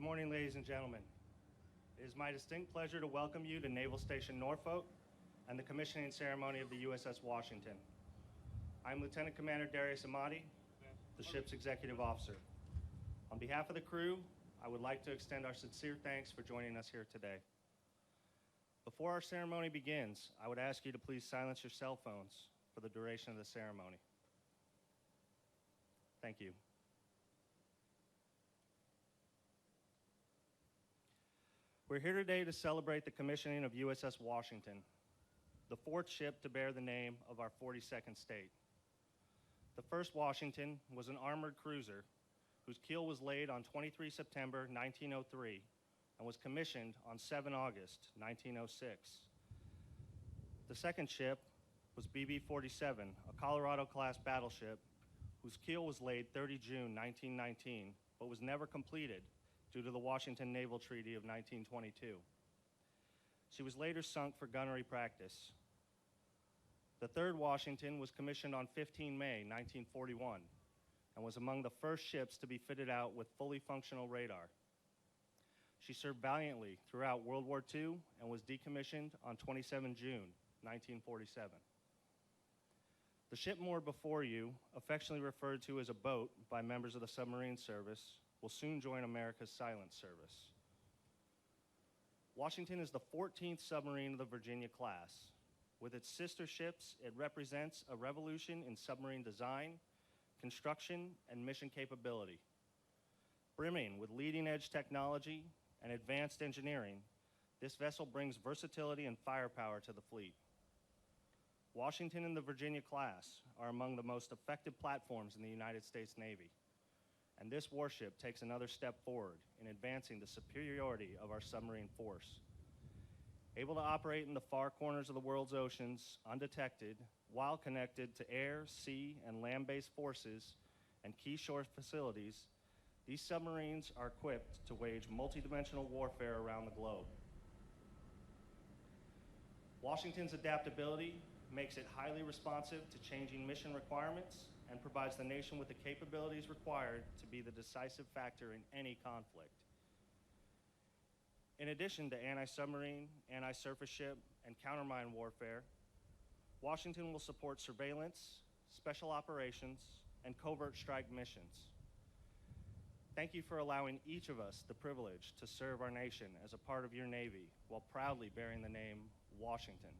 Good morning, ladies and gentlemen. It is my distinct pleasure to welcome you to Naval Station Norfolk and the commissioning ceremony of the USS Washington. I'm Lieutenant Commander Darius Amati, the ship's executive officer. On behalf of the crew, I would like to extend our sincere thanks for joining us here today. Before our ceremony begins, I would ask you to please silence your cell phones for the duration of the ceremony. Thank you. We're here today to celebrate the commissioning of USS Washington, the fourth ship to bear the name of our 42nd state. The first Washington was an armored cruiser whose keel was laid on 23 September 1903 and was commissioned on 7 August 1906. The second ship was BB-47, a Colorado-class battleship whose keel was laid 30 June 1919, but was never completed due to the Washington Naval Treaty of 1922. She was later sunk for gunnery practice. The third Washington was commissioned on 15 May 1941 and was among the first ships to be fitted out with fully functional radar. She served valiantly throughout World War II and was decommissioned on 27 June 1947. The ship moored before you, affectionately referred to as a boat by members of the submarine service, will soon join America's silent service. Washington is the 14th submarine of the Virginia class. With its sister ships, it represents a revolution in submarine design, construction, and mission capability. Brimming with leading-edge technology and advanced engineering, this vessel brings versatility and firepower to the fleet. Washington and the Virginia class are among the most effective platforms in the United States Navy, and this warship takes another step forward in advancing the superiority of our submarine force. Able to operate in the far corners of the world's oceans undetected while connected to air, sea, and land-based forces and key shore facilities, these submarines are equipped to wage multidimensional warfare around the globe. Washington's adaptability makes it highly responsive to changing mission requirements and provides the nation with the capabilities required to be the decisive factor in any conflict. In addition to anti-submarine, anti-surface ship, and countermine warfare, Washington will support surveillance, special operations, and covert strike missions. Thank you for allowing each of us the privilege to serve our nation as a part of your Navy while proudly bearing the name Washington.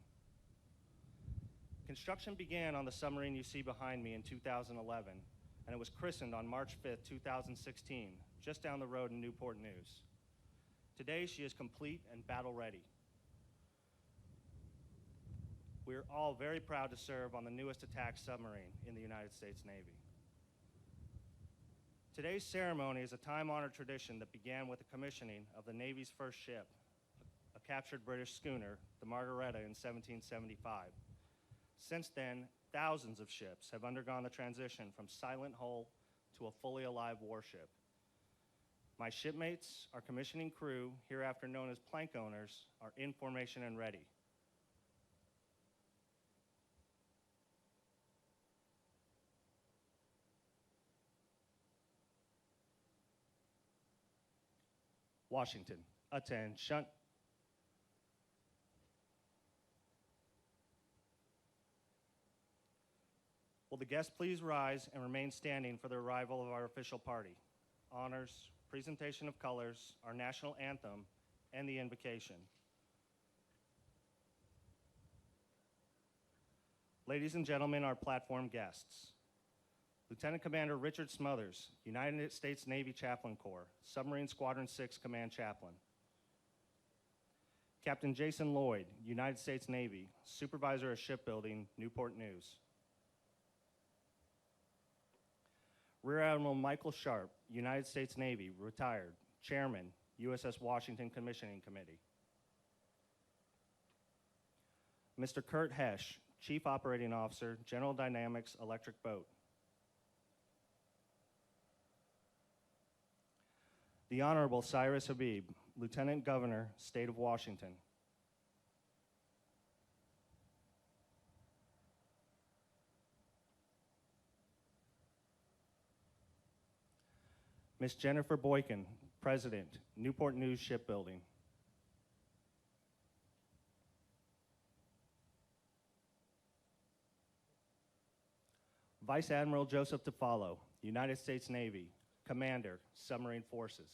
Construction began on the submarine you see behind me in 2011, and it was christened on March 5th, 2016, just down the road in Newport News. Today, she is complete and battle-ready. We're all very proud to serve on the newest attack submarine in the United States Navy. Today's ceremony is a time-honored tradition that began with the commissioning of the Navy's first ship, a captured British schooner, the Margaretta, in 1775. Since then, thousands of ships have undergone the transition from silent hull to a fully alive warship. My shipmates, our commissioning crew, hereafter known as plank owners, are in formation and ready. Washington, attention. Will the guests please rise and remain standing for the arrival of our official party? Honors, presentation of colors, our national anthem, and the invocation. Ladies and gentlemen, our platform guests. Lieutenant Commander Richard Smothers, United States Navy Chaplain Corps, Submarine Squadron 6 Command Chaplain. Captain Jason Lloyd, United States Navy, Supervisor of Shipbuilding, Newport News. Rear Admiral Michael Sharp, United States Navy, retired, Chairman, USS Washington Commissioning Committee. Mr. Kurt Hesh, Chief Operating Officer, General Dynamics Electric Boat. The Honorable Cyrus Ohbee, Lieutenant Governor, State of Washington. Ms. Jennifer Boykin, President, Newport News Shipbuilding. Vice Admiral Joseph DeFalo, United States Navy, Commander, Submarine Forces.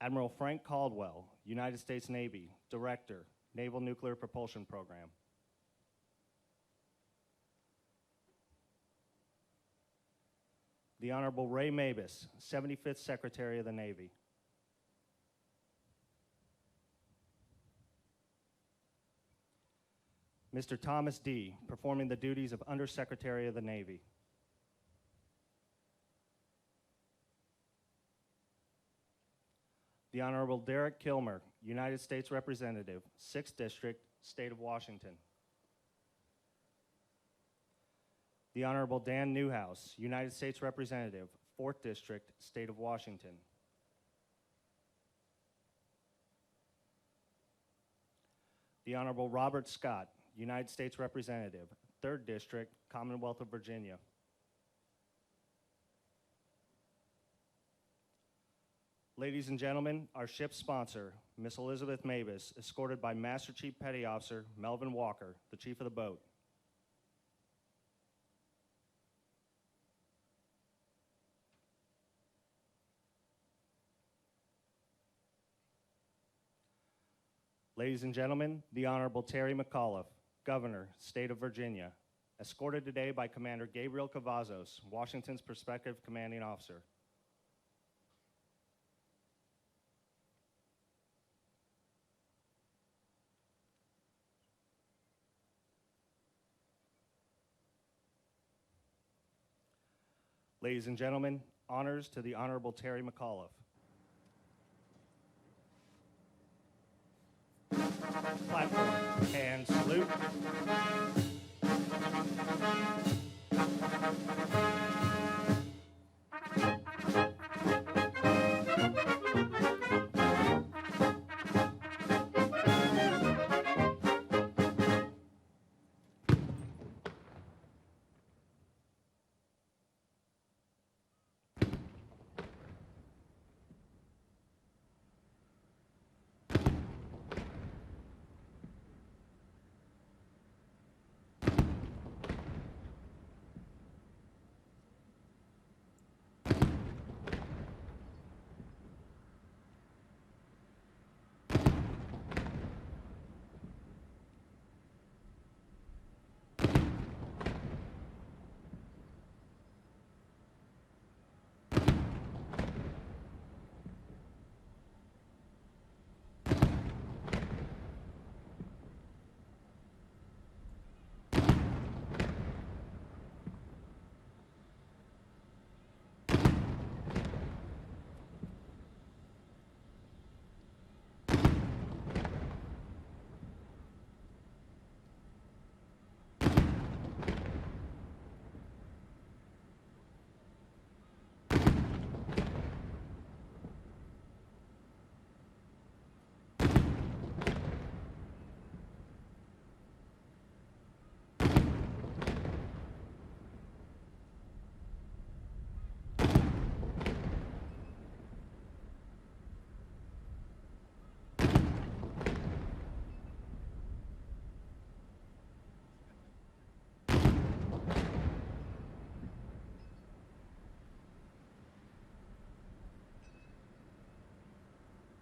Admiral Frank Caldwell, United States Navy, Director, Naval Nuclear Propulsion Program. The Honorable Ray Mabus, 75th Secretary of the Navy. Mr. Thomas D., performing the duties of Undersecretary of the Navy. The Honorable Derek Kilmer, United States Representative, 6th District, State of Washington. The Honorable Dan Newhouse, United States Representative, 4th District, State of Washington. The Honorable Robert Scott, United States Representative, 3rd District, Commonwealth of Virginia. Ladies and gentlemen, our ship's sponsor, Miss Elizabeth Mabus, escorted by Master Chief Petty Officer Melvin Walker, the chief of the boat. Ladies and gentlemen, the Honorable Terry McAuliffe, Governor, State of Virginia, escorted today by Commander Gabriel Cavazos, Washington's prospective commanding officer. Ladies and gentlemen, honors to the Honorable Terry McAuliffe. Platform and salute.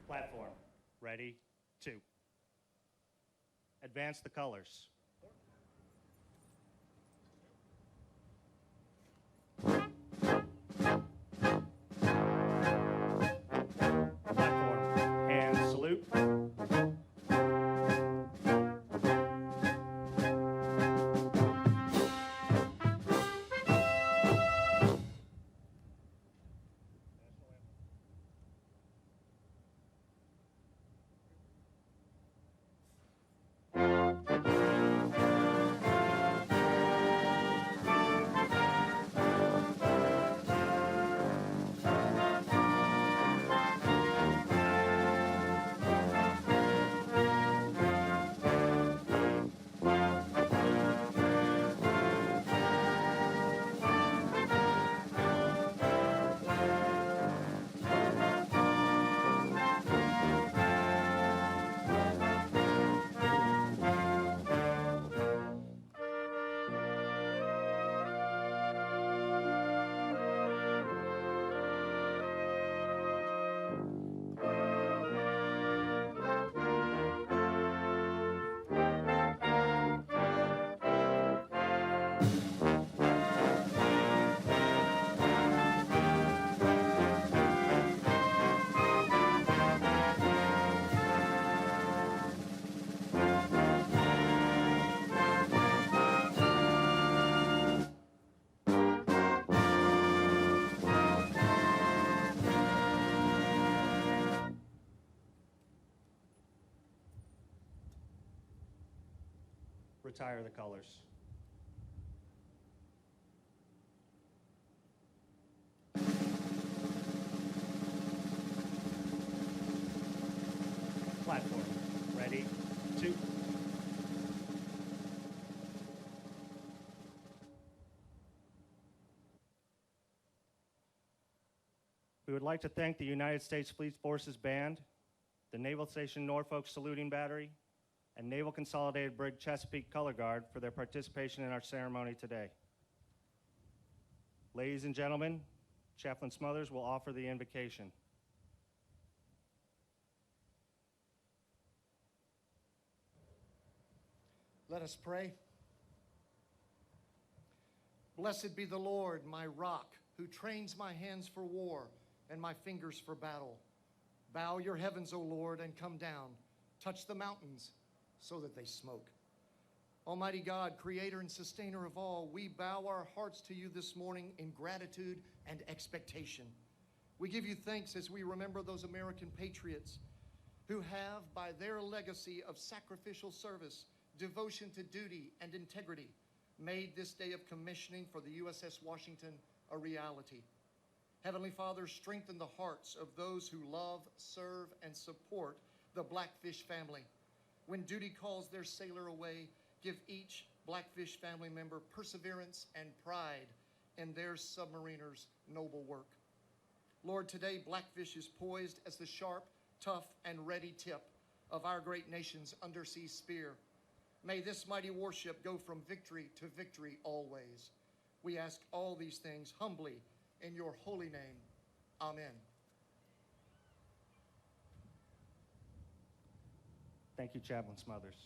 Platform, ready, 2. Advance the colors. Platform, and salute. retire the colors. Platform. Ready? 2. We would like to thank the United States Fleet Forces Band, the Naval Station Norfolk Saluting Battery, and Naval Consolidated Brig Chesapeake Color Guard for their participation in our ceremony today. Ladies and gentlemen, Chaplain Smothers will offer the invocation. Let us pray. Blessed be the Lord, my rock, who trains my hands for war and my fingers for battle. Bow your heavens, O Lord, and come down. Touch the mountains so that they smoke. Almighty God, creator and sustainer of all, we bow our hearts to you this morning in gratitude and expectation. We give you thanks as we remember those American patriots who have, by their legacy of sacrificial service, devotion to duty and integrity, made this day of commissioning for the USS Washington a reality. Heavenly Father, strengthen the hearts of those who love, serve, and support the Blackfish family. When duty calls their sailor away, give each Blackfish family member perseverance and pride in their submariner's noble work. Lord, today Blackfish is poised as the sharp, tough, and ready tip of our great nation's undersea spear. May this mighty warship go from victory to victory always. We ask all these things humbly in your holy name. Amen. Thank you, Chaplain Smothers.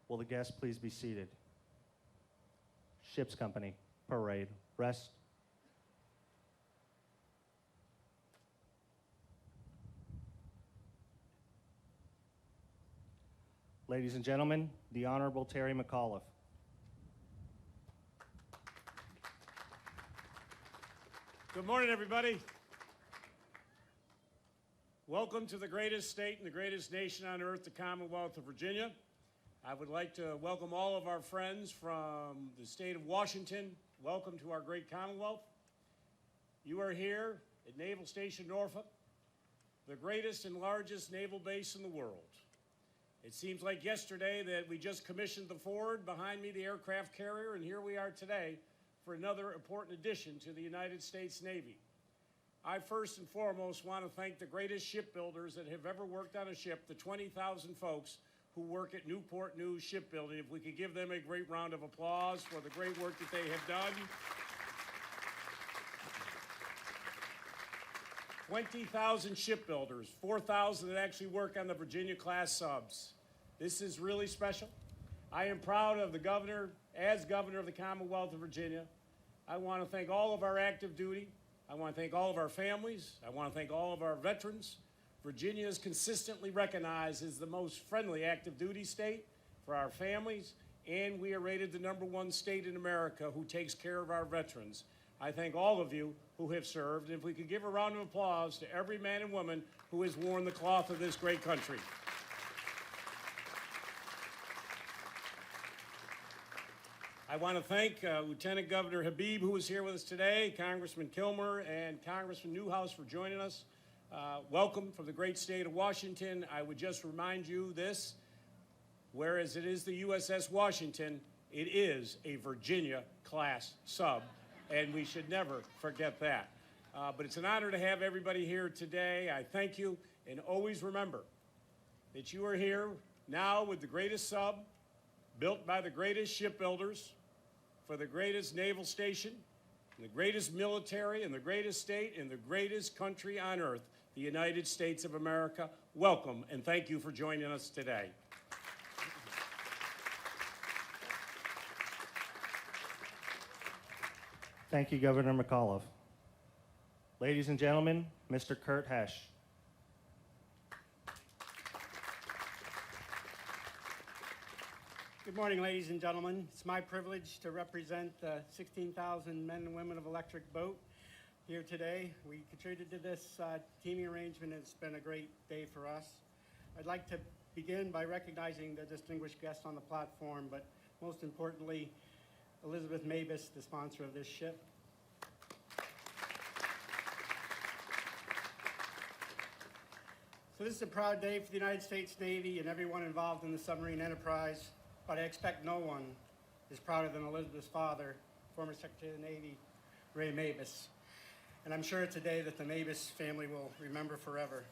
Will the guests please be seated? Ship's Company, parade, rest. Ladies and gentlemen, the Honorable Terry McAuliffe. Good morning, everybody. Welcome to the greatest state and the greatest nation on earth, the Commonwealth of Virginia. I would like to welcome all of our friends from the state of Washington. Welcome to our great Commonwealth. You are here at Naval Station Norfolk, the greatest and largest naval base in the world. It seems like yesterday that we just commissioned the Ford, behind me the aircraft carrier, and here we are today for another important addition to the United States Navy. I first and foremost want to thank the greatest shipbuilders that have ever worked on a ship, the 20,000 folks who work at Newport News Shipbuilding. If we could give them a great round of applause for the great work that they have done. 20,000 shipbuilders, 4,000 that actually work on the Virginia-class subs. This is really special. I am proud of the governor, as governor of the Commonwealth of Virginia. I want to thank all of our active duty. I want to thank all of our families. I want to thank all of our veterans. Virginia is consistently recognized as the most friendly active duty state for our families, and we are rated the #1 state in America who takes care of our veterans. I thank all of you who have served, and if we could give a round of applause to every man and woman who has worn the cloth of this great country. I want to thank Lieutenant Governor Habib, who is here with us today, Congressman Kilmer, and Congressman Newhouse for joining us. Welcome from the great state of Washington. I would just remind you this, whereas it is the USS Washington, it is a Virginia-class sub, and we should never forget that. But it's an honor to have everybody here today. I thank you, and always remember that you are here now with the greatest sub, built by the greatest shipbuilders, for the greatest naval station, the greatest military, and the greatest state, and the greatest country on earth, the United States of America. Welcome, and thank you for joining us today. Thank you, Governor McAuliffe. Ladies and gentlemen, Mr. Kurt Hesh. Good morning, ladies and gentlemen. It's my privilege to represent the 16,000 men and women of Electric Boat here today. We contributed to this teaming arrangement. It's been a great day for us. I'd like to begin by recognizing the distinguished guests on the platform, but most importantly, Elizabeth Mabus, the sponsor of this ship. So this is a proud day for the United States Navy and everyone involved in the submarine enterprise, but I expect no one is prouder than Elizabeth's father, former Secretary of the Navy, Ray Mabus. And I'm sure it's a day that the Mabus family will remember forever.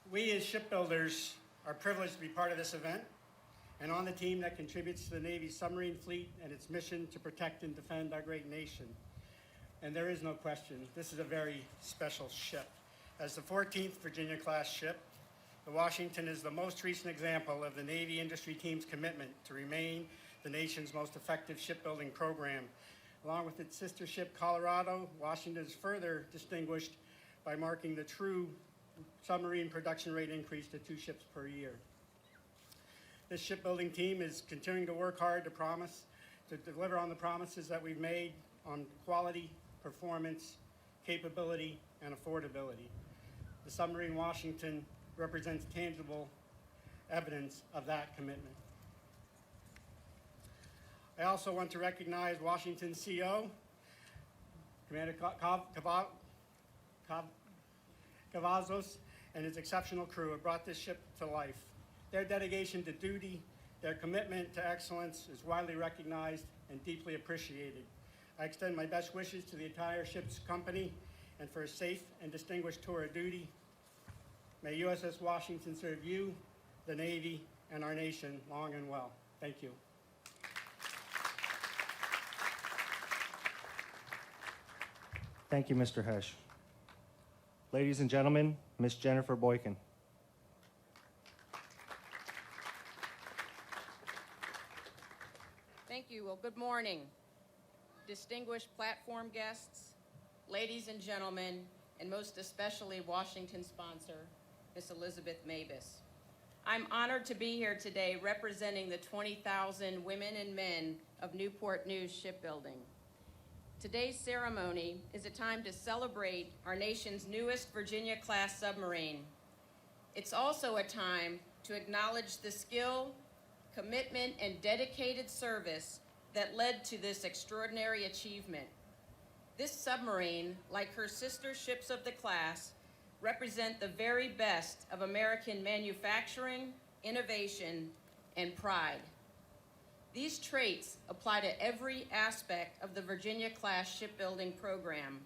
We as shipbuilders are privileged to be part of this event and on the team that contributes to the Navy's submarine fleet and its mission to protect and defend our great nation. And there is no question, this is a very special ship. As the 14th Virginia-class ship, the Washington is the most recent example of the Navy industry team's commitment to remain the nation's most effective shipbuilding program. Along with its sister ship, Colorado, Washington is further distinguished by marking the true submarine production rate increase to 2 ships per year. This shipbuilding team is continuing to work hard to deliver on the promises that we've made on quality, performance, capability, and affordability. The submarine Washington represents tangible evidence of that commitment. I also want to recognize Washington's CO, Commander Cavazos, and his exceptional crew have brought this ship to life. Their dedication to duty, their commitment to excellence is widely recognized and deeply appreciated. I extend my best wishes to the entire ship's company and for a safe and distinguished tour of duty. May USS Washington serve you, the Navy, and our nation long and well. Thank you. Thank you, Mr. Hesh. Ladies and gentlemen, Ms. Jennifer Boykin. Thank you. Well, good morning, distinguished platform guests, ladies and gentlemen, and most especially Washington sponsor, Miss Elizabeth Mabus. I'm honored to be here today representing the 20,000 women and men of Newport News Shipbuilding. Today's ceremony is a time to celebrate our nation's newest Virginia-class submarine. It's also a time to acknowledge the skill, commitment, and dedicated service that led to this extraordinary achievement. This submarine, like her sister ships of the class, represent the very best of American manufacturing, innovation, and pride. These traits apply to every aspect of the Virginia-class shipbuilding program,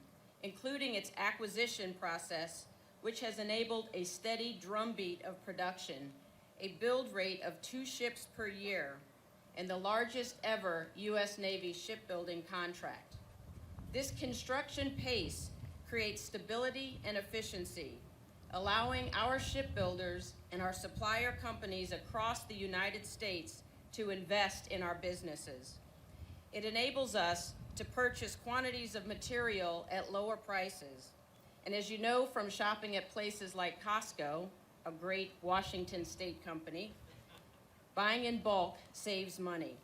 including its acquisition process, which has enabled a steady drumbeat of production, a build rate of 2 ships per year, and the largest ever U.S. Navy shipbuilding contract. This construction pace creates stability and efficiency, allowing our shipbuilders and our supplier companies across the United States to invest in our businesses. It enables us to purchase quantities of material at lower prices. And as you know from shopping at places like Costco, a great Washington state company, buying in bulk saves money.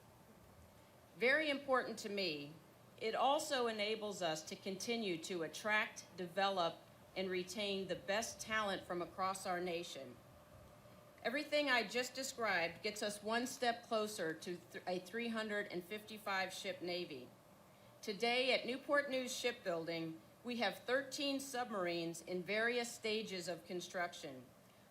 Very important to me, it also enables us to continue to attract, develop, and retain the best talent from across our nation. Everything I just described gets us one step closer to a 355-ship Navy. Today at Newport News Shipbuilding, we have 13 submarines in various stages of construction.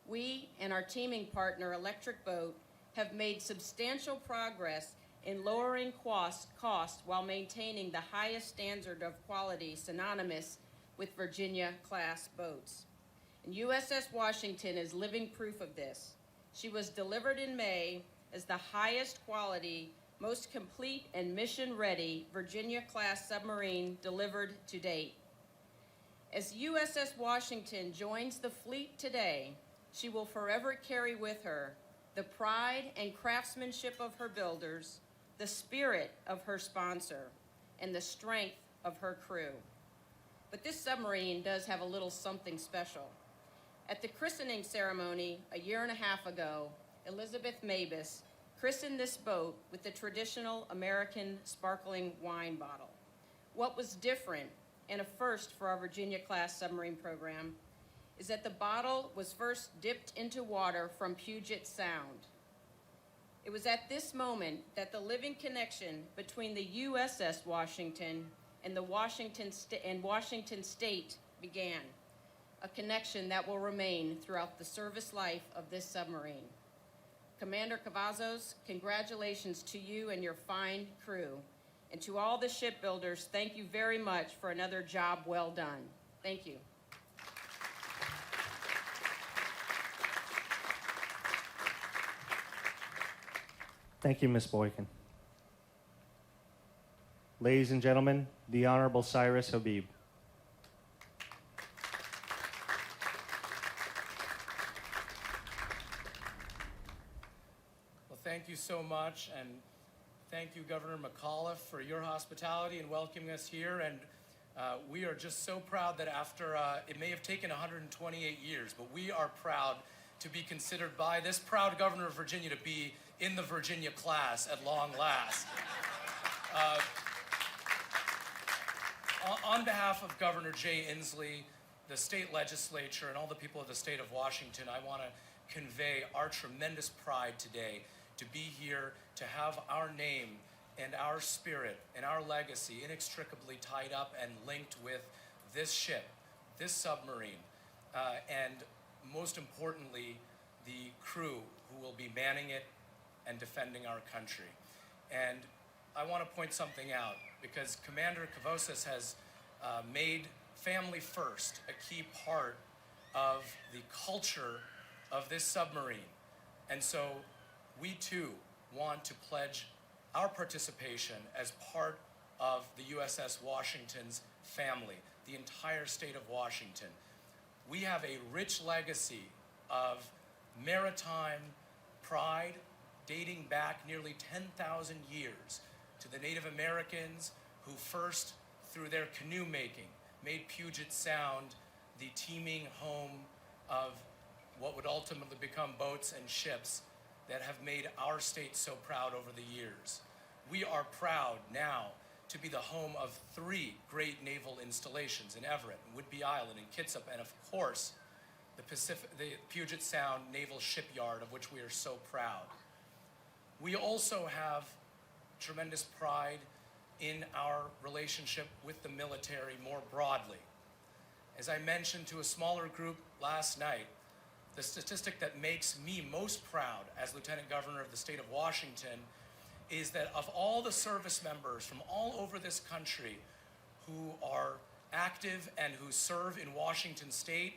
We and our teaming partner, Electric Boat, have made substantial progress in lowering cost while maintaining the highest standard of quality synonymous with Virginia-class boats. And USS Washington is living proof of this. She was delivered in May as the highest quality, most complete and mission-ready Virginia-class submarine delivered to date. As USS Washington joins the fleet today, she will forever carry with her the pride and craftsmanship of her builders, the spirit of her sponsor, and the strength of her crew. But this submarine does have a little something special. At the christening ceremony a year and a half ago, Elizabeth Mabus christened this boat with the traditional American sparkling wine bottle. What was different, and a first for our Virginia-class submarine program, is that the bottle was first dipped into water from Puget Sound. It was at this moment that the living connection between the USS Washington and Washington State began, a connection that will remain throughout the service life of this submarine. Commander Cavazos, congratulations to you and your fine crew. And to all the shipbuilders, thank you very much for another job well done. Thank you. Thank you, Ms. Boykin. Ladies and gentlemen, the Honorable Cyrus Ohbee. Well, thank you so much, and thank you, Governor McAuliffe, for your hospitality and welcoming us here. And we are just so proud that after, it may have taken 128 years, but we are proud to be considered by this proud governor of Virginia to be in the Virginia class at long last. On behalf of Governor Jay Inslee, the state legislature, and all the people of the state of Washington, I want to convey our tremendous pride today to be here, to have our name and our spirit and our legacy inextricably tied up and linked with this ship, this submarine, and most importantly, the crew who will be manning it and defending our country. And I want to point something out, because Commander Cavazos has made family first a key part of the culture of this submarine. And so we too want to pledge our participation as part of the USS Washington's family, the entire state of Washington. We have a rich legacy of maritime pride dating back nearly 10,000 years to the Native Americans who first, through their canoe making, made Puget Sound the teeming home of what would ultimately become boats and ships that have made our state so proud over the years. We are proud now to be the home of 3 great naval installations in Everett, Whidbey Island, and Kitsap, and of course, the Puget Sound Naval Shipyard, of which we are so proud. We also have tremendous pride in our relationship with the military more broadly. As I mentioned to a smaller group last night, the statistic that makes me most proud as Lieutenant Governor of the state of Washington is that of all the service members from all over this country who are active and who serve in Washington state,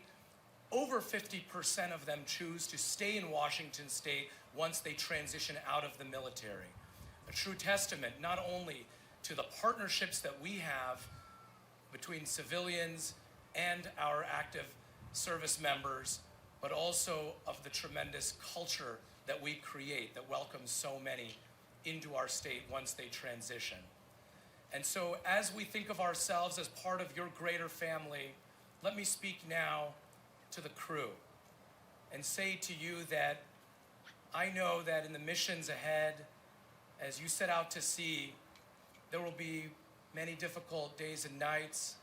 over 50% of them choose to stay in Washington state once they transition out of the military. A true testament not only to the partnerships that we have between civilians and our active service members, but also of the tremendous culture that we create that welcomes so many into our state once they transition. And so as we think of ourselves as part of your greater family, let me speak now to the crew and say to you that I know that in the missions ahead, as you set out to sea, there will be many difficult days and nights,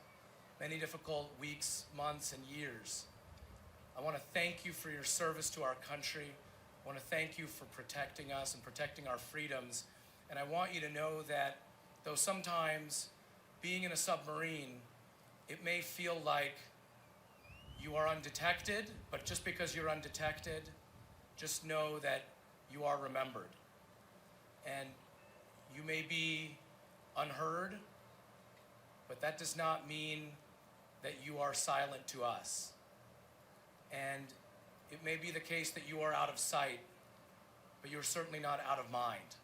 many difficult weeks, months, and years. I want to thank you for your service to our country. I want to thank you for protecting us and protecting our freedoms. And I want you to know that though sometimes being in a submarine, it may feel like you are undetected, but just because you're undetected, just know that you are remembered. And you may be unheard, but that does not mean that you are silent to us. And it may be the case that you are out of sight, but you're certainly not out of mind.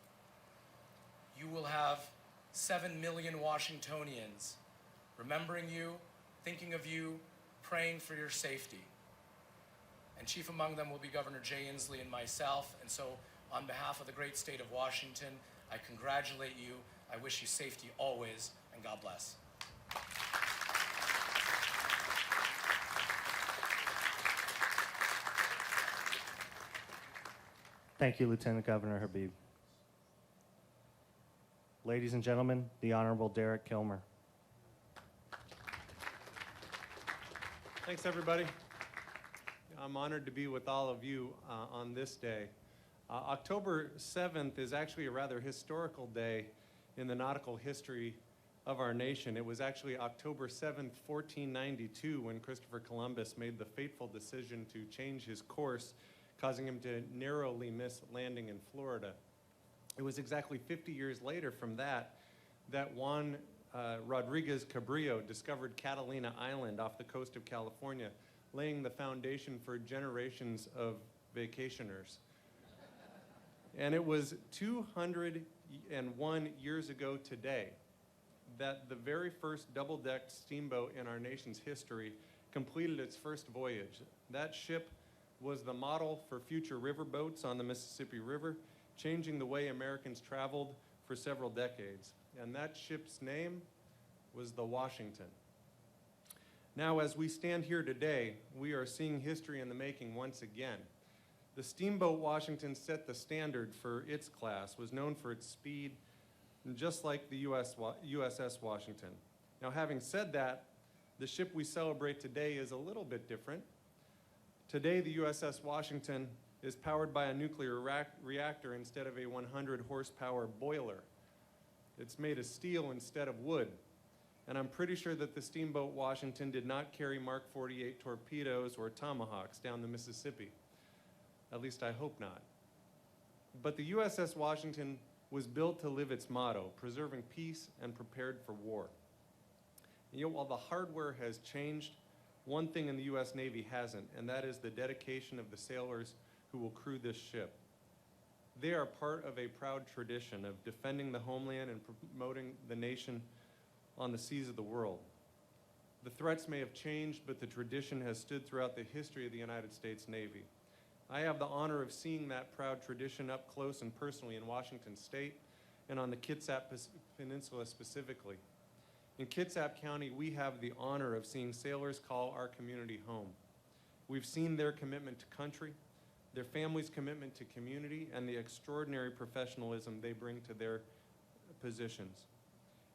You will have 7 million Washingtonians remembering you, thinking of you, praying for your safety. And chief among them will be Governor Jay Inslee and myself. And so on behalf of the great state of Washington, I congratulate you. I wish you safety always, and God bless. Thank you, Lieutenant Governor Habib. Ladies and gentlemen, the Honorable Derek Kilmer. Thanks, everybody. I'm honored to be with all of you on this day. October 7th is actually a rather historical day in the nautical history of our nation. It was actually October 7th, 1492, when Christopher Columbus made the fateful decision to change his course, causing him to narrowly miss landing in Florida. It was exactly 50 years later from that Juan Rodriguez Cabrillo discovered Catalina Island off the coast of California, laying the foundation for generations of vacationers. And it was 201 years ago today that the very first double-decked steamboat in our nation's history completed its first voyage. That ship was the model for future riverboats on the Mississippi River, changing the way Americans traveled for several decades. And that ship's name was the Washington. Now, as we stand here today, we are seeing history in the making once again. The steamboat Washington set the standard for its class, was known for its speed, just like the USS Washington. Now, having said that, the ship we celebrate today is a little bit different. Today, the USS Washington is powered by a nuclear reactor instead of a 100 horsepower boiler. It's made of steel instead of wood. And I'm pretty sure that the steamboat Washington did not carry Mark 48 torpedoes or tomahawks down the Mississippi. At least I hope not. But the USS Washington was built to live its motto, preserving peace and prepared for war. And yet, while the hardware has changed, one thing in the U.S. Navy hasn't, and that is the dedication of the sailors who will crew this ship. They are part of a proud tradition of defending the homeland and promoting the nation on the seas of the world. The threats may have changed, but the tradition has stood throughout the history of the United States Navy. I have the honor of seeing that proud tradition up close and personally in Washington State and on the Kitsap Peninsula specifically. In Kitsap County, we have the honor of seeing sailors call our community home. We've seen their commitment to country, their families' commitment to community, and the extraordinary professionalism they bring to their positions.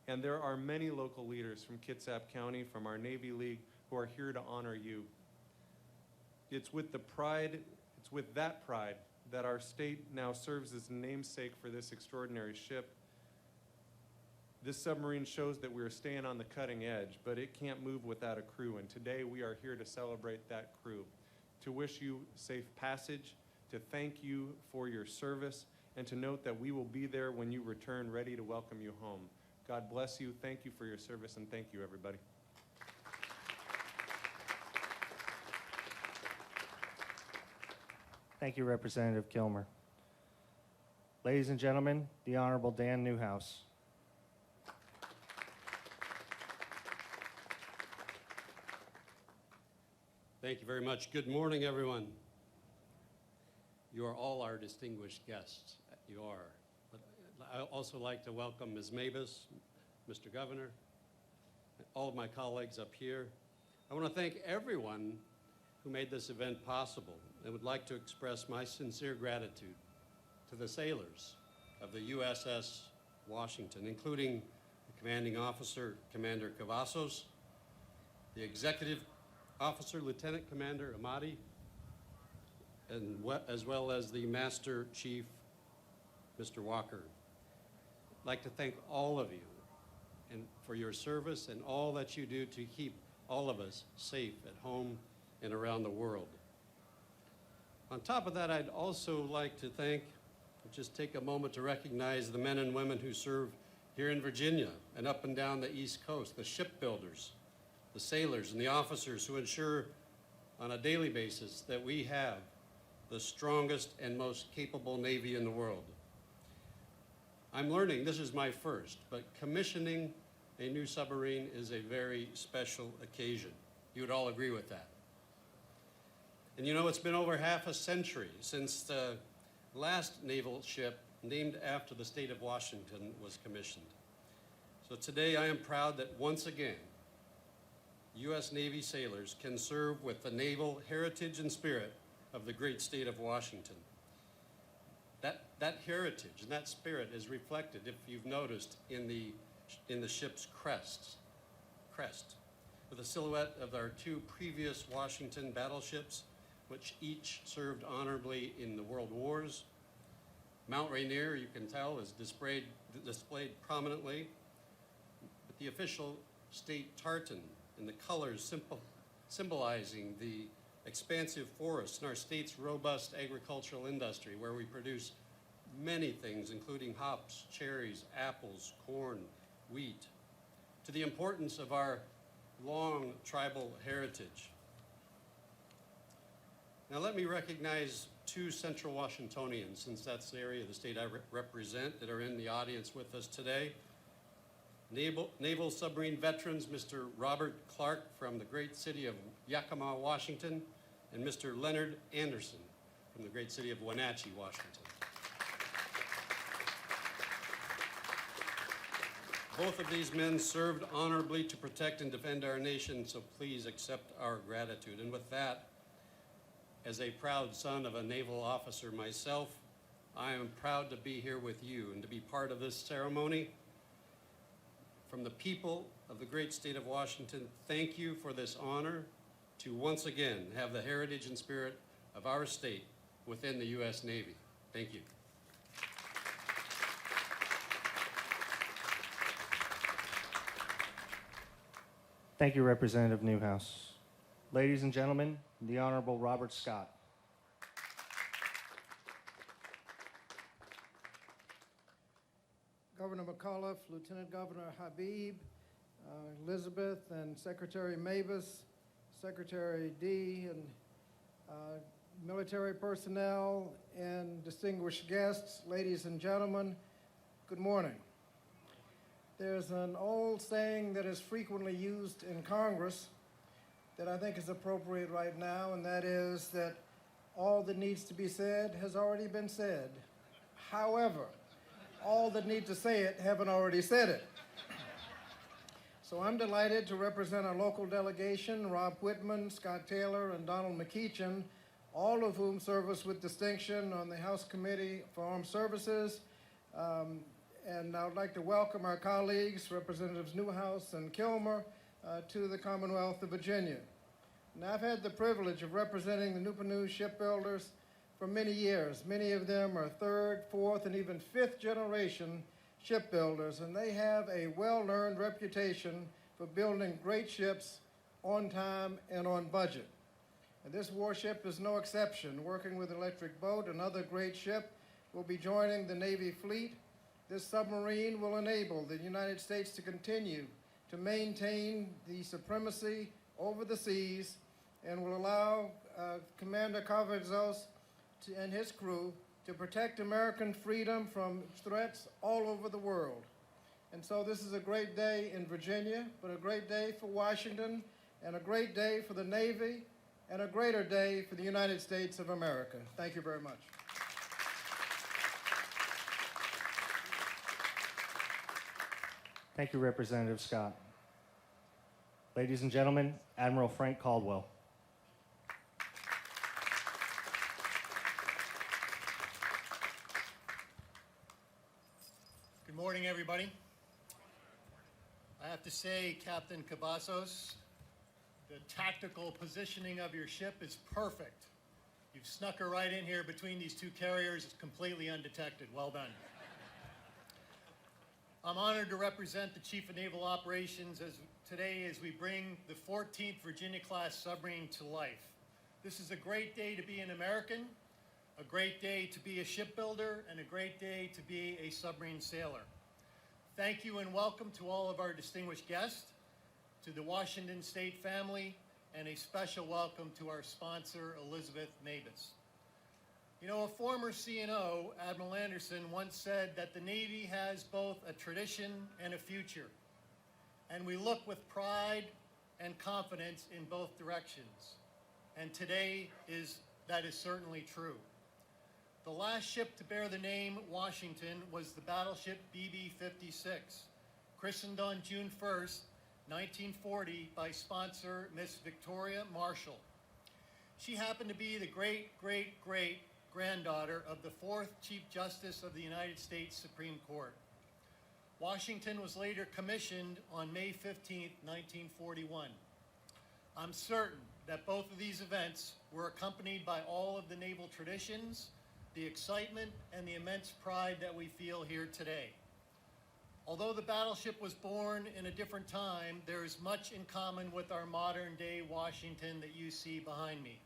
And there are many local leaders from Kitsap County, from our Navy League, who are here to honor you. It's with that pride that our state now serves as namesake for this extraordinary ship. This submarine shows that we're staying on the cutting edge, but it can't move without a crew, and today we are here to celebrate that crew, to wish you safe passage, to thank you for your service, and to note that we will be there when you return, ready to welcome you home. God bless you, thank you for your service, and thank you, everybody. Thank you, Representative Kilmer. Ladies and gentlemen, the Honorable Dan Newhouse. Thank you very much. Good morning, everyone. You are all our distinguished guests. You are. But I also like to welcome Ms. Mabus, Mr. Governor, all of my colleagues up here. I want to thank everyone who made this event possible. I would like to express my sincere gratitude to the sailors of the USS Washington, including the commanding officer, Commander Cavazos, the executive officer, Lieutenant Commander Amati, and as well as the Master Chief, Mr. Walker. I'd like to thank all of you and for your service and all that you do to keep all of us safe at home and around the world. On top of that, I'd also like to just take a moment to recognize the men and women who serve here in Virginia and up and down the East Coast, the shipbuilders, the sailors, and the officers who ensure on a daily basis that we have the strongest and most capable Navy in the world. I'm learning, this is my first, but commissioning a new submarine is a very special occasion. You would all agree with that. And you know, it's been over half a century since the last naval ship named after the state of Washington was commissioned. So today I am proud that once again, U.S. Navy sailors can serve with the naval heritage and spirit of the great state of Washington. That heritage and that spirit is reflected, if you've noticed, in the ship's crest, with a silhouette of our two previous Washington battleships, which each served honorably in the World Wars. Mount Rainier, you can tell, is displayed prominently, but the official state tartan and the colors symbolizing the expansive forests in our state's robust agricultural industry, where we produce many things, including hops, cherries, apples, corn, wheat, to the importance of our long tribal heritage. Now let me recognize two Central Washingtonians, since that's the area of the state I represent, that are in the audience with us today. Naval submarine veterans, Mr. Robert Clark from the great city of Yakima, Washington, and Mr. Leonard Anderson from the great city of Wenatchee, Washington. Both of these men served honorably to protect and defend our nation, so please accept our gratitude. And with that, as a proud son of a naval officer myself, I am proud to be here with you and to be part of this ceremony. From the people of the great state of Washington, thank you for this honor to once again have the heritage and spirit of our state within the U.S. Navy. Thank you. Thank you, Representative Newhouse. Ladies and gentlemen, the Honorable Robert Scott. Governor McAuliffe, Lieutenant Governor Habib, Elizabeth, and Secretary Mabus, Secretary D, and military personnel, and distinguished guests, ladies and gentlemen, good morning. There's an old saying that is frequently used in Congress that I think is appropriate right now, and that is that all that needs to be said has already been said. However, all that need to say it haven't already said it. So I'm delighted to represent our local delegation, Rob Whitman, Scott Taylor, and Donald McEachin, all of whom serve us with distinction on the House Committee for Armed Services. And I would like to welcome our colleagues, Representatives Newhouse and Kilmer, to the Commonwealth of Virginia. Now, I've had the privilege of representing the Newport News shipbuilders for many years. Many of them are third, fourth, and even fifth generation shipbuilders, and they have a well-earned reputation for building great ships on time and on budget. And this warship is no exception. Working with Electric Boat, another great ship, will be joining the Navy fleet. This submarine will enable the United States to continue to maintain the supremacy over the seas and will allow Commander Caldwell and his crew to protect American freedom from threats all over the world. And so this is a great day in Virginia, but a great day for Washington, and a great day for the Navy, and a greater day for the United States of America. Thank you very much. Thank you, Representative Scott. Ladies and gentlemen, Admiral Frank Caldwell. Good morning, everybody. I have to say, Captain Cavazos, the tactical positioning of your ship is perfect. You've snuck her right in here between these two carriers completely undetected. Well done. I'm honored to represent the Chief of Naval Operations today as we bring the 14th Virginia-class submarine to life. This is a great day to be an American, a great day to be a shipbuilder, and a great day to be a submarine sailor. Thank you and welcome to all of our distinguished guests, to the Washington State family, and a special welcome to our sponsor, Elizabeth Mabus. You know, a former CNO, Admiral Anderson, once said that the Navy has both a tradition and a future, and we look with pride and confidence in both directions. And today that is certainly true. The last ship to bear the name Washington was the battleship BB-56, christened on June 1st, 1940 by sponsor Miss Victoria Marshall. She happened to be the great-great-great-granddaughter of the 4th Chief Justice of the United States Supreme Court. Washington was later commissioned on May 15, 1941. I'm certain that both of these events were accompanied by all of the naval traditions, the excitement, and the immense pride that we feel here today. Although the battleship was born in a different time, there is much in common with our modern-day Washington that you see behind me.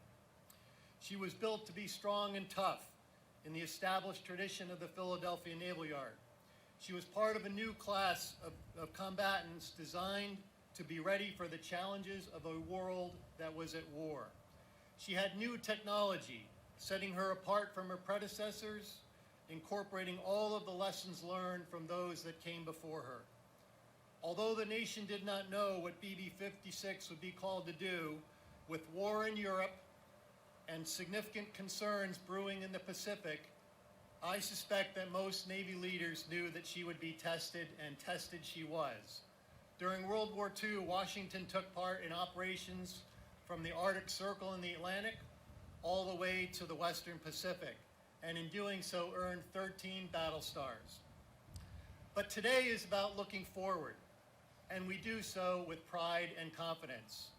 She was built to be strong and tough in the established tradition of the Philadelphia Naval Yard. She was part of a new class of combatants designed to be ready for the challenges of a world that was at war. She had new technology, setting her apart from her predecessors, incorporating all of the lessons learned from those that came before her. Although the nation did not know what BB-56 would be called to do, with war in Europe and significant concerns brewing in the Pacific, I suspect that most Navy leaders knew that she would be tested, and tested she was. During World War II, Washington took part in operations from the Arctic Circle in the Atlantic all the way to the Western Pacific, and in doing so earned 13 battle stars. But today is about looking forward, and we do so with pride and confidence.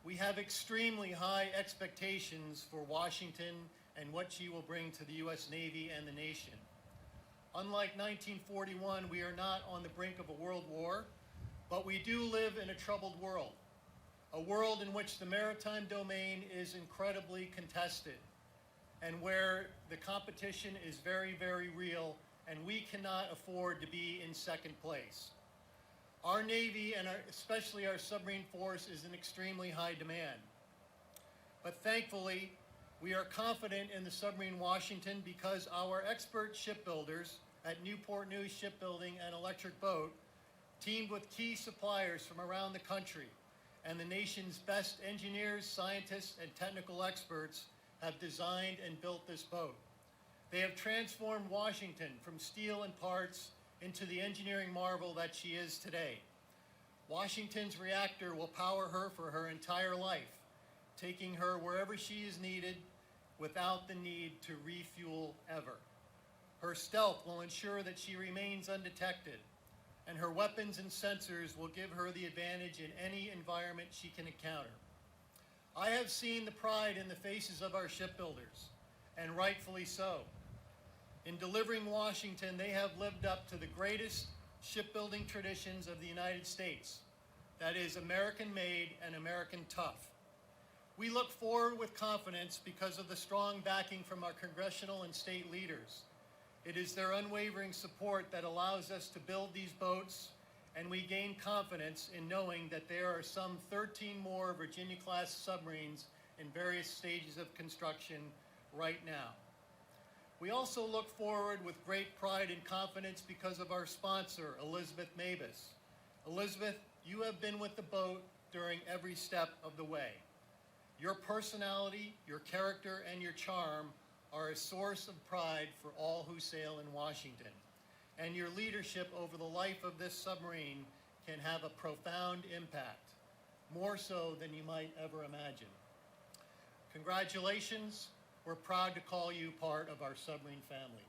We have extremely high expectations for Washington and what she will bring to the U.S. Navy and the nation. Unlike 1941, we are not on the brink of a world war, but we do live in a troubled world, a world in which the maritime domain is incredibly contested, and where the competition is very, very real, and we cannot afford to be in second place. Our Navy, and especially our submarine force, is in extremely high demand. But thankfully, we are confident in the submarine Washington because our expert shipbuilders at Newport News Shipbuilding and Electric Boat teamed with key suppliers from around the country, and the nation's best engineers, scientists, and technical experts have designed and built this boat. They have transformed Washington from steel and parts into the engineering marvel that she is today. Washington's reactor will power her for her entire life, taking her wherever she is needed without the need to refuel ever. Her stealth will ensure that she remains undetected, and her weapons and sensors will give her the advantage in any environment she can encounter. I have seen the pride in the faces of our shipbuilders, and rightfully so. In delivering Washington, they have lived up to the greatest shipbuilding traditions of the United States. That is, American-made and American tough. We look forward with confidence because of the strong backing from our congressional and state leaders. It is their unwavering support that allows us to build these boats, and we gain confidence in knowing that there are some 13 more Virginia-class submarines in various stages of construction right now. We also look forward with great pride and confidence because of our sponsor, Elizabeth Mabus. Elizabeth, you have been with the boat during every step of the way. Your personality, your character, and your charm are a source of pride for all who sail in Washington. And your leadership over the life of this submarine can have a profound impact, more so than you might ever imagine. Congratulations. We're proud to call you part of our submarine family.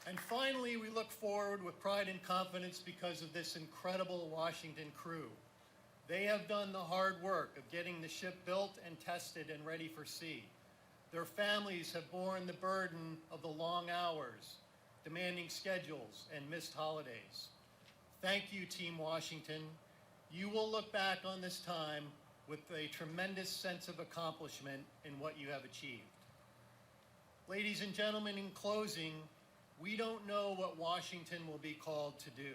And finally, we look forward with pride and confidence because of this incredible Washington crew. They have done the hard work of getting the ship built and tested and ready for sea. Their families have borne the burden of the long hours, demanding schedules, and missed holidays. Thank you, Team Washington. You will look back on this time with a tremendous sense of accomplishment in what you have achieved. Ladies and gentlemen, in closing, we don't know what Washington will be called to do,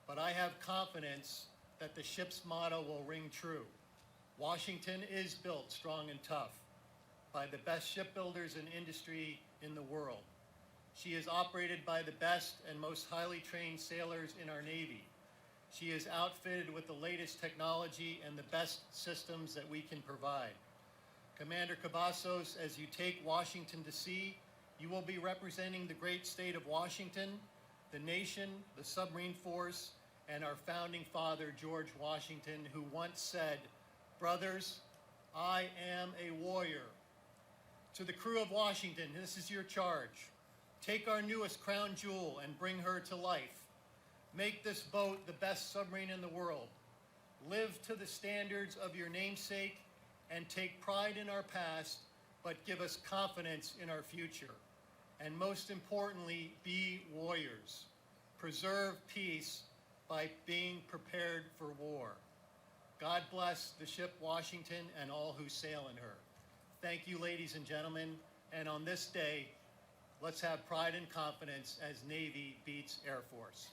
but I have confidence that the ship's motto will ring true. Washington is built strong and tough by the best shipbuilders and industry in the world. She is operated by the best and most highly trained sailors in our Navy. She is outfitted with the latest technology and the best systems that we can provide. Commander Cavazos, as you take Washington to sea, you will be representing the great state of Washington, the nation, the submarine force, and our founding father, George Washington, who once said, "Brothers, I am a warrior." To the crew of Washington, this is your charge. Take our newest crown jewel and bring her to life. Make this boat the best submarine in the world. Live to the standards of your namesake and take pride in our past, but give us confidence in our future. And most importantly, be warriors. Preserve peace by being prepared for war. God bless the ship Washington and all who sail in her. Thank you, ladies and gentlemen. And on this day, let's have pride and confidence as Navy beats Air Force.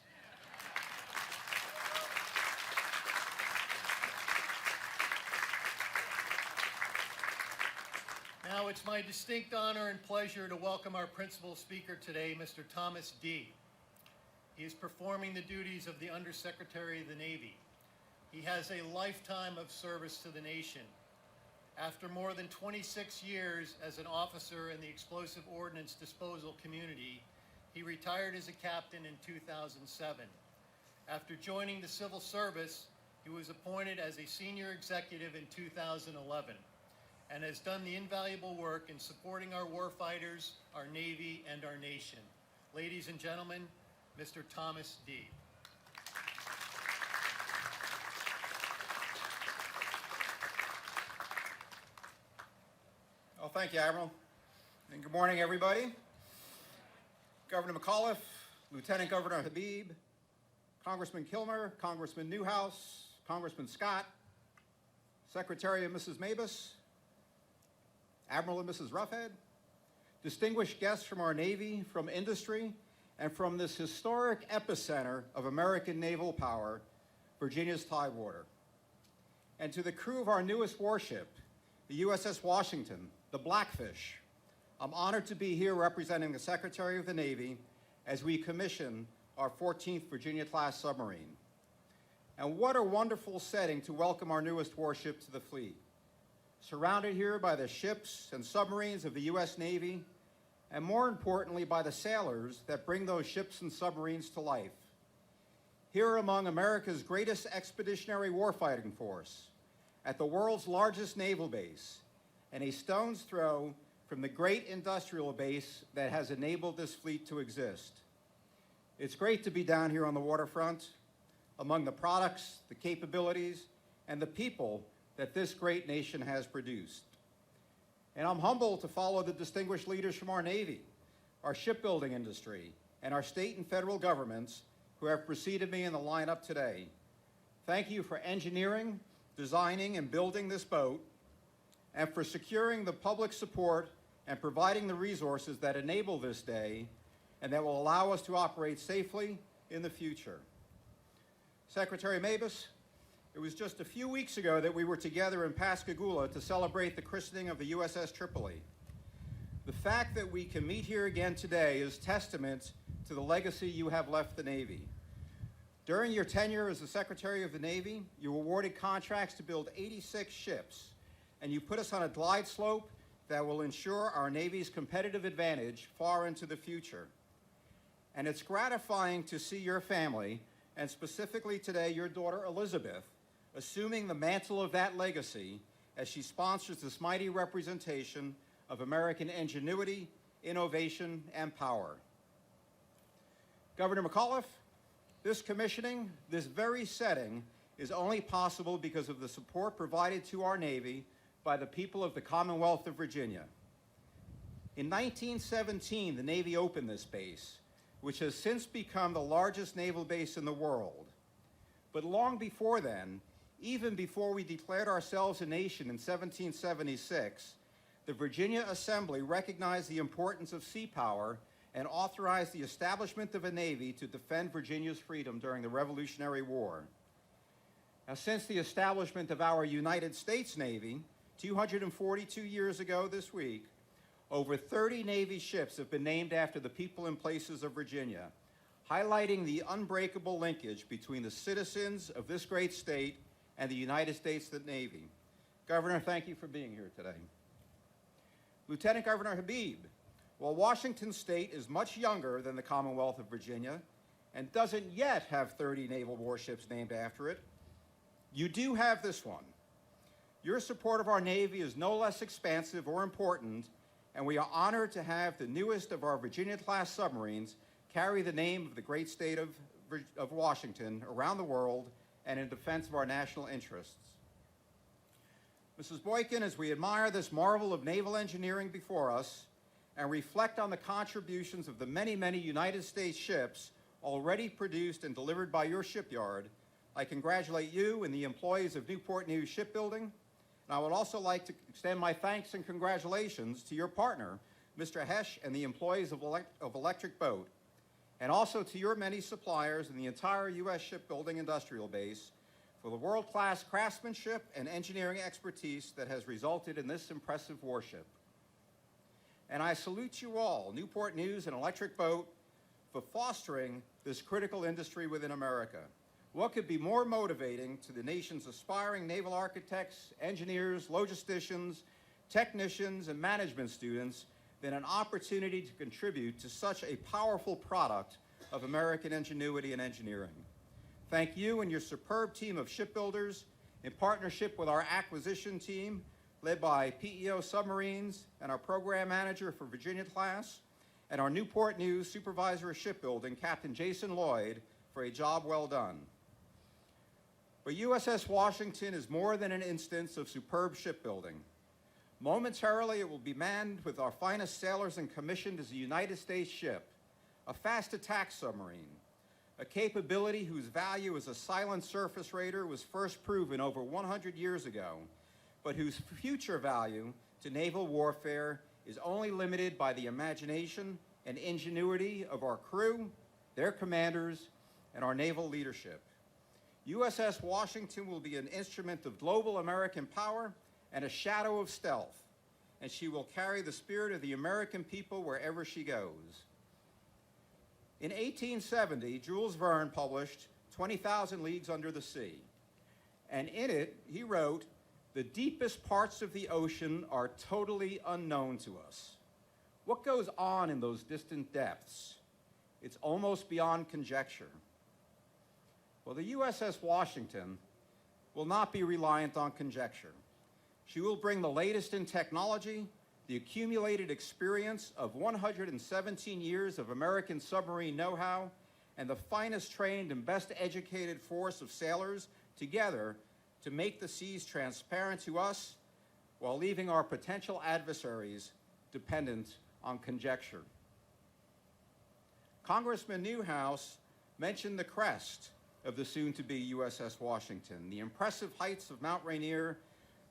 Now it's my distinct honor and pleasure to welcome our principal speaker today, Mr. Thomas D. He is performing the duties of the Undersecretary of the Navy. He has a lifetime of service to the nation. After more than 26 years as an officer in the explosive ordnance disposal community, he retired as a captain in 2007. After joining the civil service, he was appointed as a senior executive in 2011 and has done the invaluable work in supporting our warfighters, our Navy, and our nation. Ladies and gentlemen, Mr. Thomas D. Well, thank you, Admiral. And good morning, everybody. Governor McAuliffe, Lieutenant Governor Habib, Congressman Kilmer, Congressman Newhouse, Congressman Scott, Secretary and Mrs. Mabus, Admiral and Mrs. Roughhead, distinguished guests from our Navy, from industry, and from this historic epicenter of American naval power, Virginia's Tidewater. And to the crew of our newest warship, the USS Washington, the Blackfish, I'm honored to be here representing the Secretary of the Navy as we commission our 14th Virginia-class submarine. And what a wonderful setting to welcome our newest warship to the fleet. Surrounded here by the ships and submarines of the U.S. Navy, and more importantly, by the sailors that bring those ships and submarines to life. Here among America's greatest expeditionary warfighting force, at the world's largest naval base, and a stone's throw from the great industrial base that has enabled this fleet to exist. It's great to be down here on the waterfront, among the products, the capabilities, and the people that this great nation has produced. And I'm humbled to follow the distinguished leaders from our Navy, our shipbuilding industry, and our state and federal governments who have preceded me in the lineup today. Thank you for engineering, designing, and building this boat, and for securing the public support and providing the resources that enable this day and that will allow us to operate safely in the future. Secretary Mabus, it was just a few weeks ago that we were together in Pascagoula to celebrate the christening of the USS Tripoli. The fact that we can meet here again today is testament to the legacy you have left the Navy. During your tenure as the Secretary of the Navy, you awarded contracts to build 86 ships, and you put us on a glide slope that will ensure our Navy's competitive advantage far into the future. And it's gratifying to see your family, and specifically today your daughter Elizabeth, assuming the mantle of that legacy as she sponsors this mighty representation of American ingenuity, innovation, and power. Governor McAuliffe, this commissioning, this very setting, is only possible because of the support provided to our Navy by the people of the Commonwealth of Virginia. In 1917, the Navy opened this base, which has since become the largest naval base in the world. But long before then, even before we declared ourselves a nation in 1776, the Virginia Assembly recognized the importance of sea power and authorized the establishment of a Navy to defend Virginia's freedom during the Revolutionary War. Now, since the establishment of our United States Navy, 242 years ago this week, over 30 Navy ships have been named after the people and places of Virginia, highlighting the unbreakable linkage between the citizens of this great state and the United States Navy. Governor, thank you for being here today. Lieutenant Governor Habib, while Washington State is much younger than the Commonwealth of Virginia and doesn't yet have 30 naval warships named after it, you do have this one. Your support of our Navy is no less expansive or important, and we are honored to have the newest of our Virginia-class submarines carry the name of the great state of of Washington around the world and in defense of our national interests. Mrs. Boykin, as we admire this marvel of naval engineering before us and reflect on the contributions of the many, many United States ships already produced and delivered by your shipyard, I congratulate you and the employees of Newport News Shipbuilding, and I would also like to extend my thanks and congratulations to your partner, Mr. Hesh, and the employees of Electric Boat, and also to your many suppliers and the entire U.S. shipbuilding industrial base for the world-class craftsmanship and engineering expertise that has resulted in this impressive warship. And I salute you all, Newport News and Electric Boat, for fostering this critical industry within America. What could be more motivating to the nation's aspiring naval architects, engineers, logisticians, technicians, and management students than an opportunity to contribute to such a powerful product of American ingenuity and engineering? Thank you and your superb team of shipbuilders, in partnership with our acquisition team, led by PEO Submarines and our program manager for Virginia-class, and our Newport News Supervisor of Shipbuilding, Captain Jason Lloyd, for a job well done. But USS Washington is more than an instance of superb shipbuilding. Momentarily, it will be manned with our finest sailors and commissioned as a United States ship, a fast attack submarine, a capability whose value as a silent surface raider was first proven over 100 years ago, but whose future value to naval warfare is only limited by the imagination and ingenuity of our crew, their commanders, and our naval leadership. USS Washington will be an instrument of global American power and a shadow of stealth, and she will carry the spirit of the American people wherever she goes. In 1870, Jules Verne published 20,000 Leagues Under the Sea, and in it, he wrote, "The deepest parts of the ocean are totally unknown to us." What goes on in those distant depths? It's almost beyond conjecture. Well, the USS Washington will not be reliant on conjecture. She will bring the latest in technology, the accumulated experience of 117 years of American submarine know-how, and the finest trained and best educated force of sailors together to make the seas transparent to us while leaving our potential adversaries dependent on conjecture. Congressman Newhouse mentioned the crest of the soon-to-be USS Washington, the impressive heights of Mount Rainier,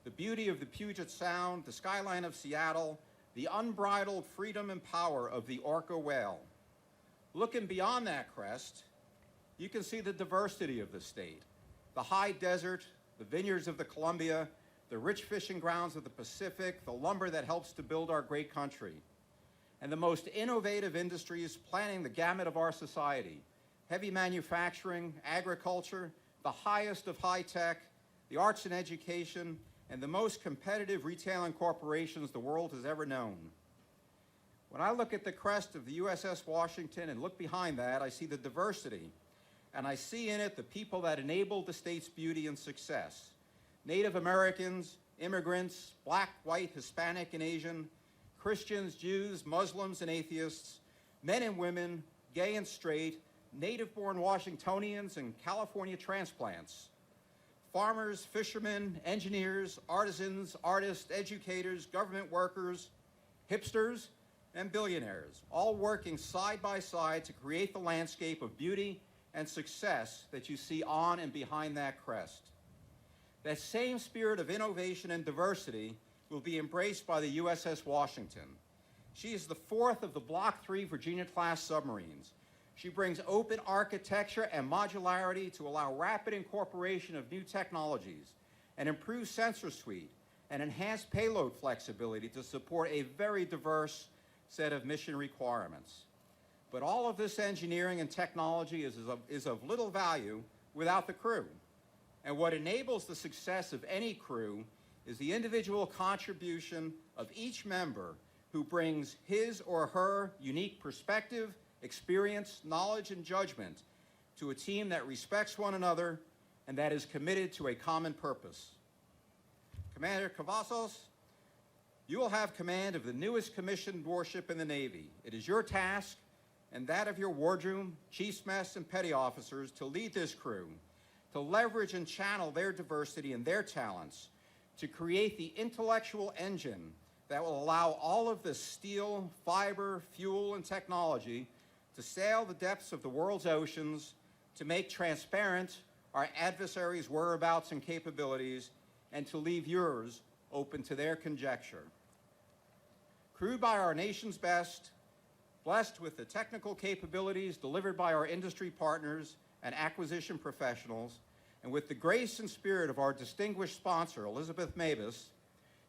the beauty of the Puget Sound, the skyline of Seattle, the unbridled freedom and power of the orca whale. Looking beyond that crest, you can see the diversity of the state, the high desert, the vineyards of the Columbia, the rich fishing grounds of the Pacific, the lumber that helps to build our great country, and the most innovative industries planning the gamut of our society: heavy manufacturing, agriculture, the highest of high tech, the arts and education, and the most competitive retailing corporations the world has ever known. When I look at the crest of the USS Washington and look behind that, I see the diversity, and I see in it the people that enabled the state's beauty and success: Native Americans, immigrants, Black, white, Hispanic, and Asian, Christians, Jews, Muslims, and atheists, men and women, gay and straight, native-born Washingtonians, and California transplants, farmers, fishermen, engineers, artisans, artists, educators, government workers, hipsters, and billionaires, all working side by side to create the landscape of beauty and success that you see on and behind that crest. That same spirit of innovation and diversity will be embraced by the USS Washington. She is the fourth of the Block III Virginia-class submarines. She brings open architecture and modularity to allow rapid incorporation of new technologies, an improved sensor suite, and enhanced payload flexibility to support a very diverse set of mission requirements. But all of this engineering and technology is of little value without the crew. And what enables the success of any crew is the individual contribution of each member who brings his or her unique perspective, experience, knowledge, and judgment to a team that respects one another and that is committed to a common purpose. Commander Cavazos, you will have command of the newest commissioned warship in the Navy. It is your task and that of your wardroom, chiefs mess, and petty officers to lead this crew, to leverage and channel their diversity and their talents to create the intellectual engine that will allow all of this steel, fiber, fuel, and technology to sail the depths of the world's oceans, to make transparent our adversaries' whereabouts and capabilities, and to leave yours open to their conjecture. Crewed by our nation's best, blessed with the technical capabilities delivered by our industry partners and acquisition professionals, and with the grace and spirit of our distinguished sponsor, Elizabeth Mabus,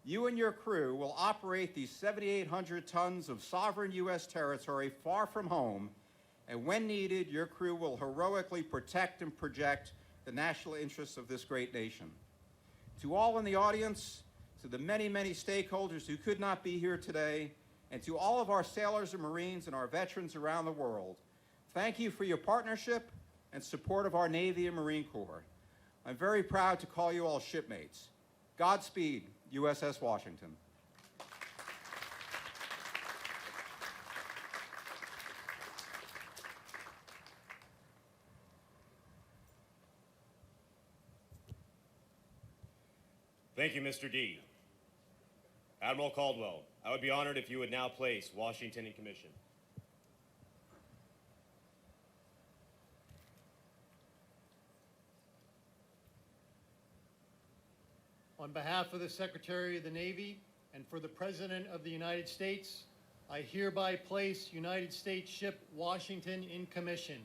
you and your crew will operate these 7,800 tons of sovereign U.S. territory far from home, and when needed, your crew will heroically protect and project the national interests of this great nation. To all in the audience, to the many, many stakeholders who could not be here today, and to all of our sailors and Marines and our veterans around the world, thank you for your partnership and support of our Navy and Marine Corps. I'm very proud to call you all shipmates. Godspeed, USS Washington. Thank you, Mr. D. Admiral Caldwell, I would be honored if you would now place Washington in commission. On behalf of the Secretary of the Navy and for the President of the United States, I hereby place United States ship Washington in commission.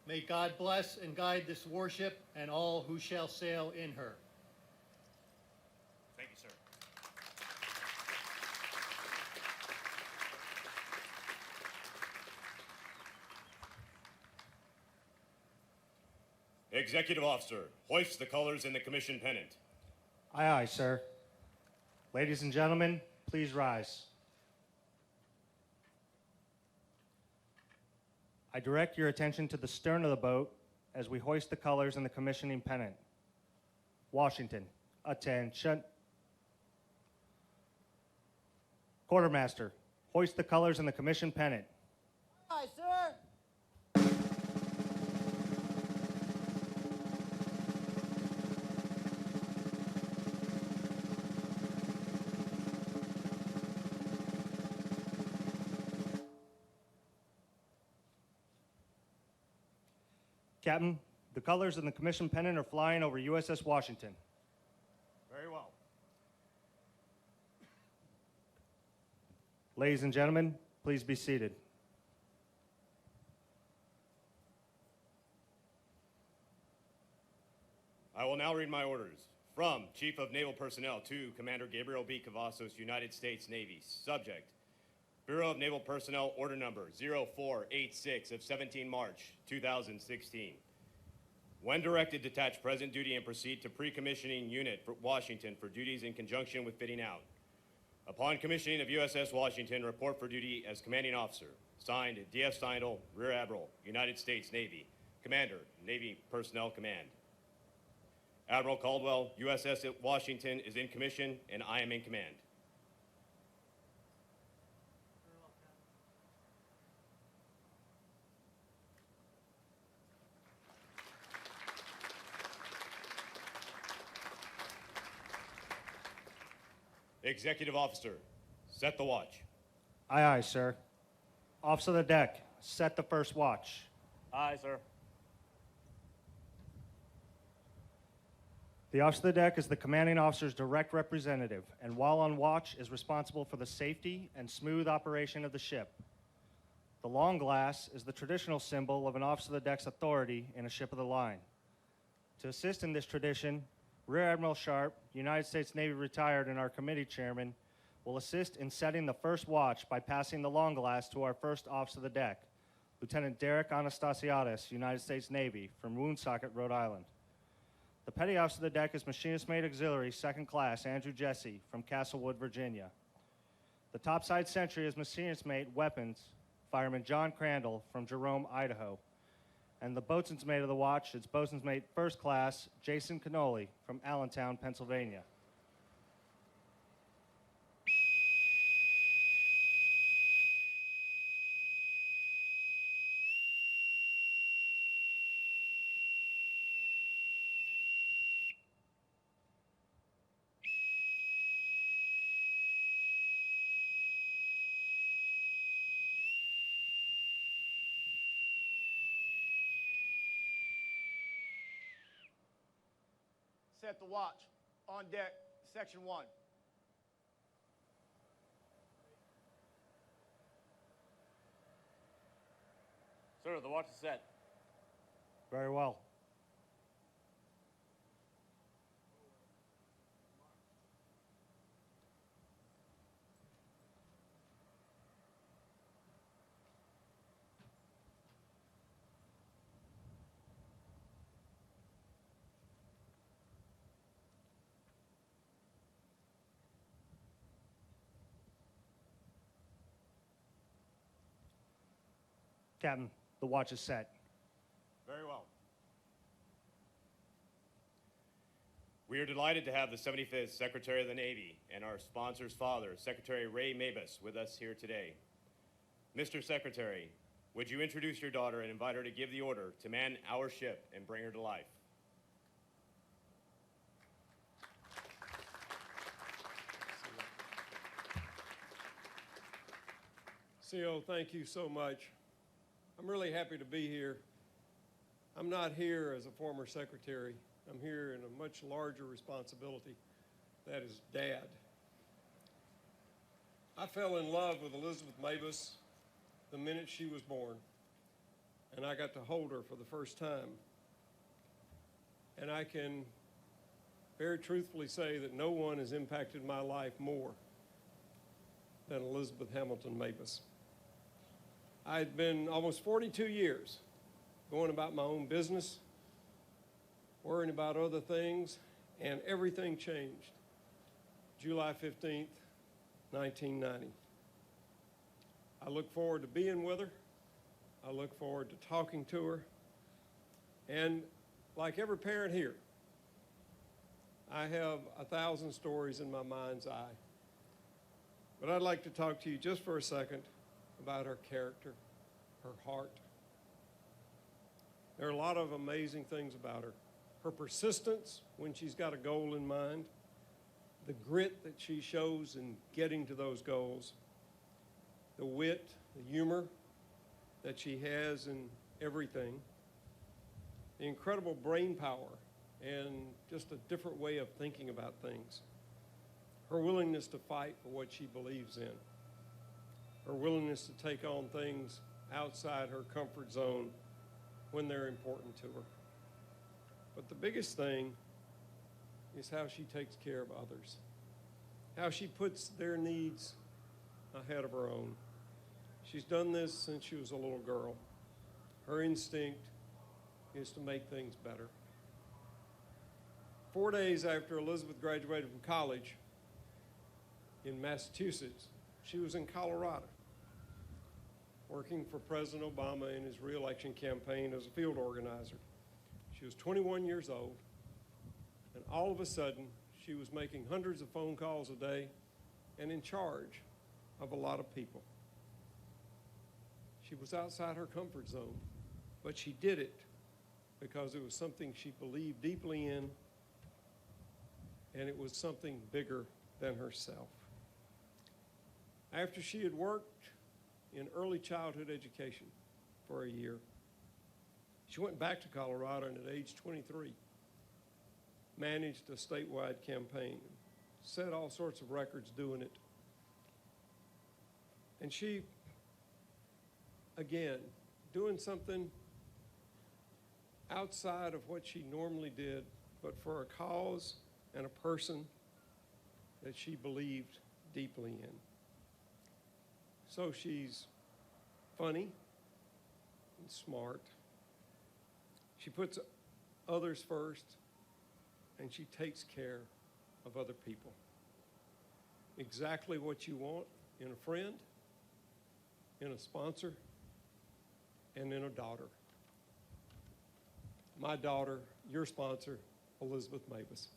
May God bless and guide this warship and all who shall sail in her. Thank you, sir. Executive Officer, hoist the colors in the commission pennant. Aye, aye, sir. Ladies and gentlemen, please rise. I direct your attention to the stern of the boat as we hoist the colors in the commissioning pennant. Washington, attention. Quartermaster, hoist the colors in the commission pennant. Aye, sir. Captain, the colors in the commission pennant are flying over USS Washington. Very well. Ladies and gentlemen, please be seated. I will now read my orders. From Chief of Naval Personnel to Commander Gabriel B. Cavazos, United States Navy. Subject, Bureau of Naval Personnel Order Number 0486 of 17 March 2016. When directed, detach present duty and proceed to pre-commissioning unit for Washington for duties in conjunction with fitting out. Upon commissioning of USS Washington, report for duty as commanding officer. Signed, D.F. Steindl, Rear Admiral, United States Navy. Commander, Navy Personnel Command. Admiral Caldwell, USS Washington is in commission and I am in command. Executive Officer, set the watch. Aye, aye, sir. Officer of the deck, set the first watch. Aye, sir. The officer of the deck is the commanding officer's direct representative, and while on watch is responsible for the safety and smooth operation of the ship. The long glass is the traditional symbol of an officer of the deck's authority in a ship of the line. To assist in this tradition, Rear Admiral Sharp, United States Navy retired and our committee chairman, will assist in setting the first watch by passing the long glass to our first officer of the deck, Lieutenant Derek Anastasiadis, United States Navy, from Woonsocket, Rhode Island. The petty officer of the deck is Machinist Mate Auxiliary, 2nd Class, Andrew Jesse, from Castlewood, Virginia. The topside sentry is Machinist Mate Weapons, Fireman John Crandall, from Jerome, Idaho. And the boatswain's mate of the watch is boatswain's mate 1st Class Jason Cannoli from Allentown, Pennsylvania. set the watch. On deck, Section 1. Sir, the watch is set. Very well. Captain, the watch is set. Very well. We are delighted to have the 75th Secretary of the Navy and our sponsor's father, Secretary Ray Mabus, with us here today. Mr. Secretary, would you introduce your daughter and invite her to give the order to man our ship and bring her to life? CO, thank you so much. I'm really happy to be here. I'm not here as a former secretary. I'm here in a much larger responsibility. That is Dad. I fell in love with Elizabeth Mabus the minute she was born, and I got to hold her for the first time. And I can very truthfully say that no one has impacted my life more than Elizabeth Hamilton Mabus. I had been almost 42 years going about my own business, worrying about other things, and everything changed July 15th, 1990. I look forward to being with her. I look forward to talking to her. And like every parent here, I have 1,000 stories in my mind's eye. But I'd like to talk to you just for a second about her character, her heart. There are a lot of amazing things about her. Her persistence when she's got a goal in mind, the grit that she shows in getting to those goals, the wit, the humor that she has in everything, the incredible brain power and just a different way of thinking about things, her willingness to fight for what she believes in, her willingness to take on things outside her comfort zone when they're important to her. But the biggest thing is how she takes care of others, how she puts their needs ahead of her own. She's done this since she was a little girl. Her instinct is to make things better. 4 days after Elizabeth graduated from college in Massachusetts, she was in Colorado, working for President Obama in his re-election campaign as a field organizer. She was 21 years old, and all of a sudden, she was making hundreds of phone calls a day and in charge of a lot of people. She was outside her comfort zone, but she did it because it was something she believed deeply in, and it was something bigger than herself. After she had worked in early childhood education for a year, she went back to Colorado and at age 23 managed a statewide campaign, set all sorts of records doing it. And she, again, doing something outside of what she normally did, but for a cause and a person that she believed deeply in. So she's funny and smart. She puts others first, and she takes care of other people. Exactly what you want in a friend, in a sponsor, and in a daughter. My daughter, your sponsor, Elizabeth Mabus.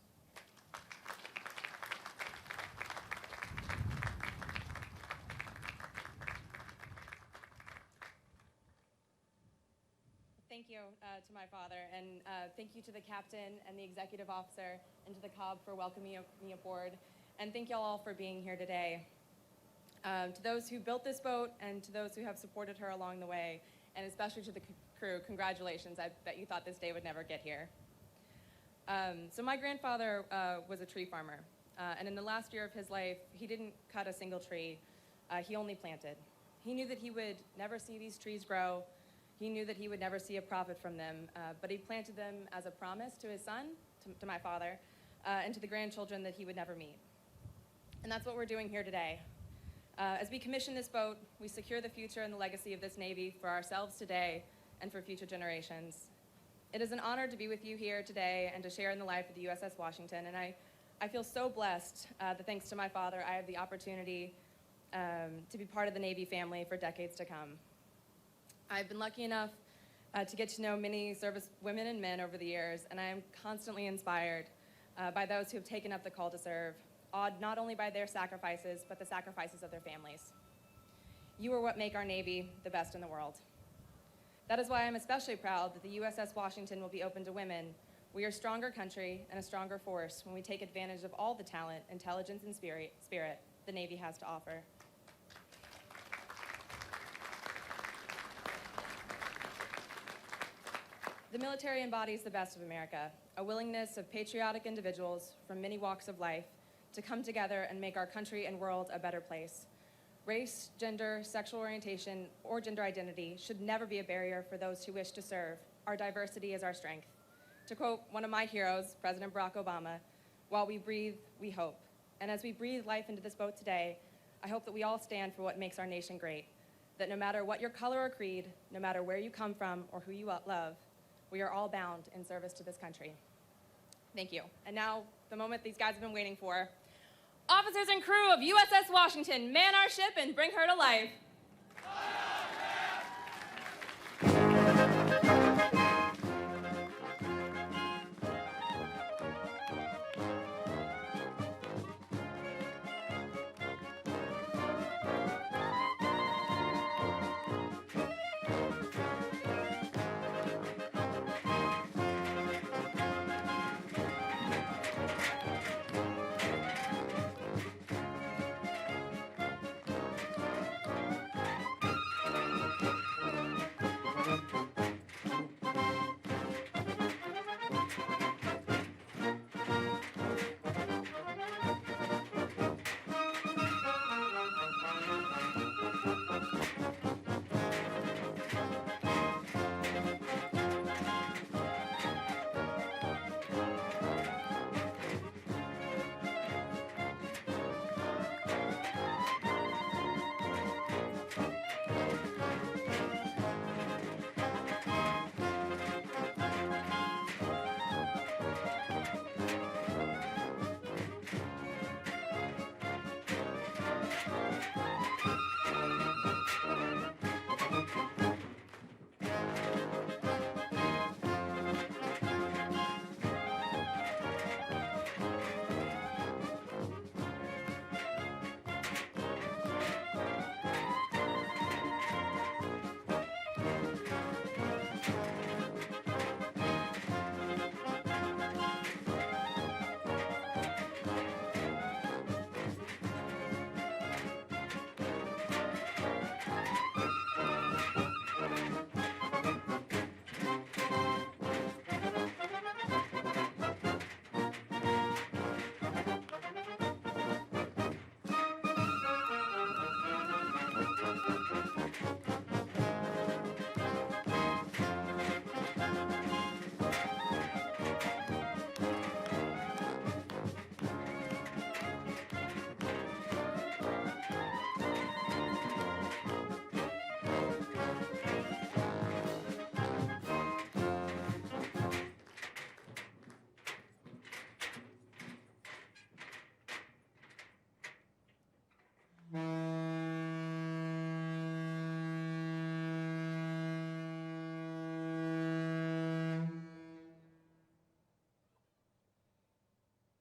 Thank you to my father, and thank you to the captain and the executive officer and to the COB for welcoming me aboard, and thank y'all all for being here today. To those who built this boat and to those who have supported her along the way, and especially to the crew, congratulations. I bet you thought this day would never get here. So my grandfather was a tree farmer, and in the last year of his life, he didn't cut a single tree. He only planted. He knew that he would never see these trees grow. He knew that he would never see a profit from them, but he planted them as a promise to his son, to my father, and to the grandchildren that he would never meet. And that's what we're doing here today. As we commission this boat, we secure the future and the legacy of this Navy for ourselves today and for future generations. It is an honor to be with you here today and to share in the life of the USS Washington, and I feel so blessed that thanks to my father, I have the opportunity to be part of the Navy family for decades to come. I've been lucky enough to get to know many service women and men over the years, and I am constantly inspired by those who have taken up the call to serve, awed not only by their sacrifices, but the sacrifices of their families. You are what make our Navy the best in the world. That is why I'm especially proud that the USS Washington will be open to women. We are a stronger country and a stronger force when we take advantage of all the talent, intelligence, and spirit the Navy has to offer. The military embodies the best of America, a willingness of patriotic individuals from many walks of life to come together and make our country and world a better place. Race, gender, sexual orientation, or gender identity should never be a barrier for those who wish to serve. Our diversity is our strength. To quote one of my heroes, President Barack Obama, "While we breathe, we hope." And as we breathe life into this boat today, I hope that we all stand for what makes our nation great, that no matter what your color or creed, no matter where you come from or who you love, we are all bound in service to this country. Thank you. And now, the moment these guys have been waiting for. Officers and crew of USS Washington, man our ship and bring her to life.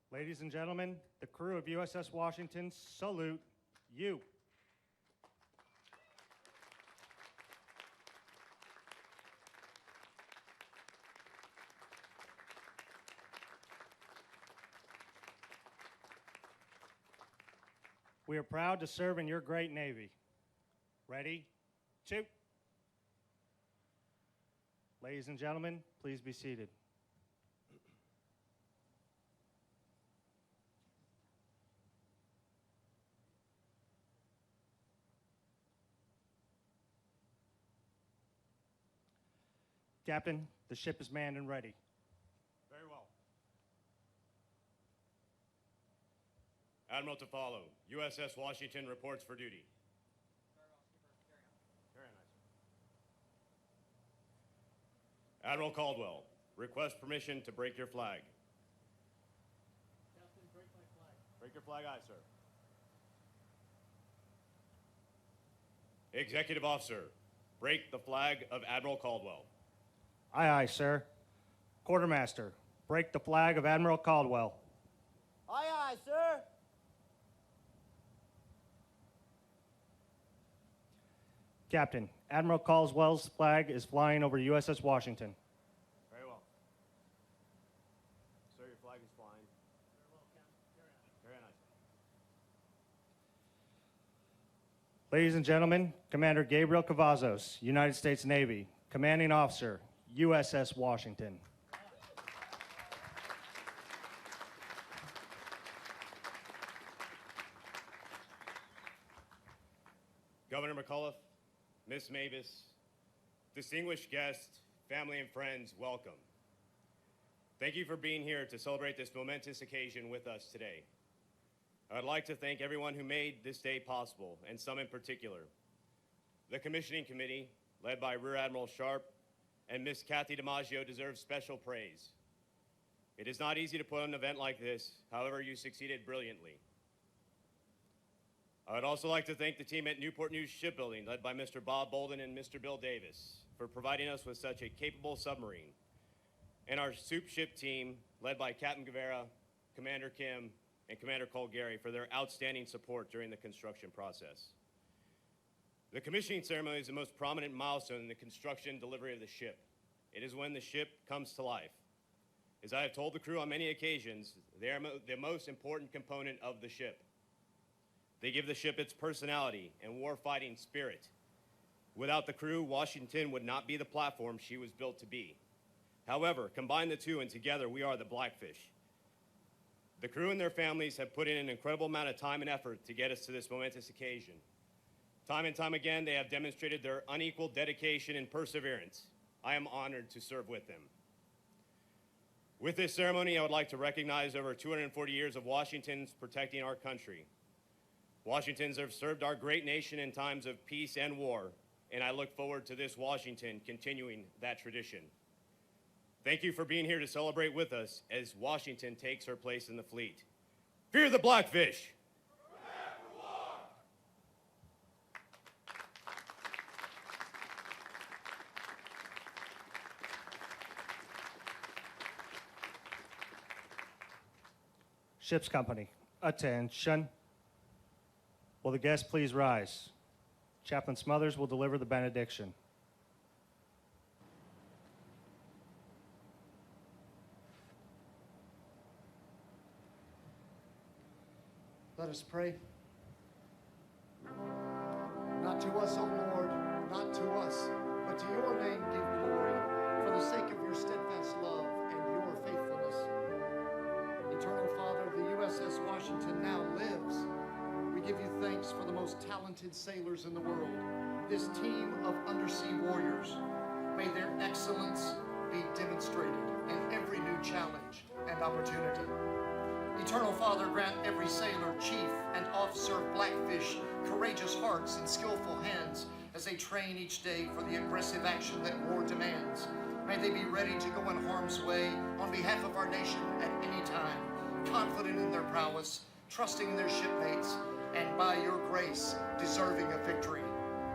Ladies and gentlemen, the crew of USS Washington salute you. We are proud to serve in your great Navy. Ready? Two. Ladies and gentlemen, please be seated. Captain, the ship is manned and ready. Very well. Admiral to follow. USS Washington reports for duty. Carry on, sir. Admiral Caldwell, request permission to break your flag. Captain, break my flag. Break your flag, aye, sir. Executive Officer, break the flag of Admiral Caldwell. Aye, aye, sir. Quartermaster, break the flag of Admiral Caldwell. Aye, aye, sir. Captain, Admiral Caldwell's flag is flying over USS Washington. Very well. Sir, your flag is flying. Very well, Captain. Carry on, aye, sir. Ladies and gentlemen, Commander Gabriel Cavazos, United States Navy, Commanding Officer, USS Washington. Governor McAuliffe, Miss Mabus, distinguished guests, family and friends, welcome. Thank you for being here to celebrate this momentous occasion with us today. I'd like to thank everyone who made this day possible, and some in particular. The Commissioning Committee, led by Rear Admiral Sharp, and Miss Kathy DiMaggio deserve special praise. It is not easy to put on an event like this, however, you succeeded brilliantly. I would also like to thank the team at Newport News Shipbuilding, led by Mr. Bob Bolden and Mr. Bill Davis, for providing us with such a capable submarine, and our soup ship team, led by Captain Guevara, Commander Kim, and Commander Cole Gary, for their outstanding support during the construction process. The commissioning ceremony is the most prominent milestone in the construction and delivery of the ship. It is when the ship comes to life. As I have told the crew on many occasions, they are the most important component of the ship. They give the ship its personality and war-fighting spirit. Without the crew, Washington would not be the platform she was built to be. However, combine the two and together we are the Blackfish. The crew and their families have put in an incredible amount of time and effort to get us to this momentous occasion. Time and time again, they have demonstrated their unequaled dedication and perseverance. I am honored to serve with them. With this ceremony, I would like to recognize over 240 years of Washingtons protecting our country. Washingtons have served our great nation in times of peace and war, and I look forward to this Washington continuing that tradition. Thank you for being here to celebrate with us as Washington takes her place in the fleet. Fear the Blackfish! Prepare for war! Ship's Company, attention. Will the guests please rise? Chaplain Smothers will deliver the benediction. Let us pray. Not to us, O Lord, not to us, but to your name give glory, for the sake of your steadfast love and your faithfulness. Eternal Father, the USS Washington now lives. We give you thanks for the most talented sailors in the world, this team of undersea warriors. May their excellence be demonstrated in every new challenge and opportunity. Eternal Father, grant every sailor, chief, and officer of Blackfish courageous hearts and skillful hands as they train each day for the aggressive action that war demands. May they be ready to go in harm's way on behalf of our nation at any time, confident in their prowess, trusting in their shipmates, and by your grace, deserving of victory.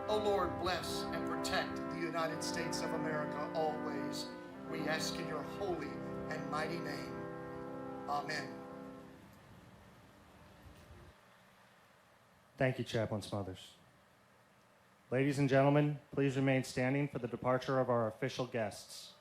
O Lord, bless and protect the United States of America always. We ask in your holy and mighty name. Amen. Thank you, Chaplain Smothers. Ladies and gentlemen, please remain standing for the departure of our official guests.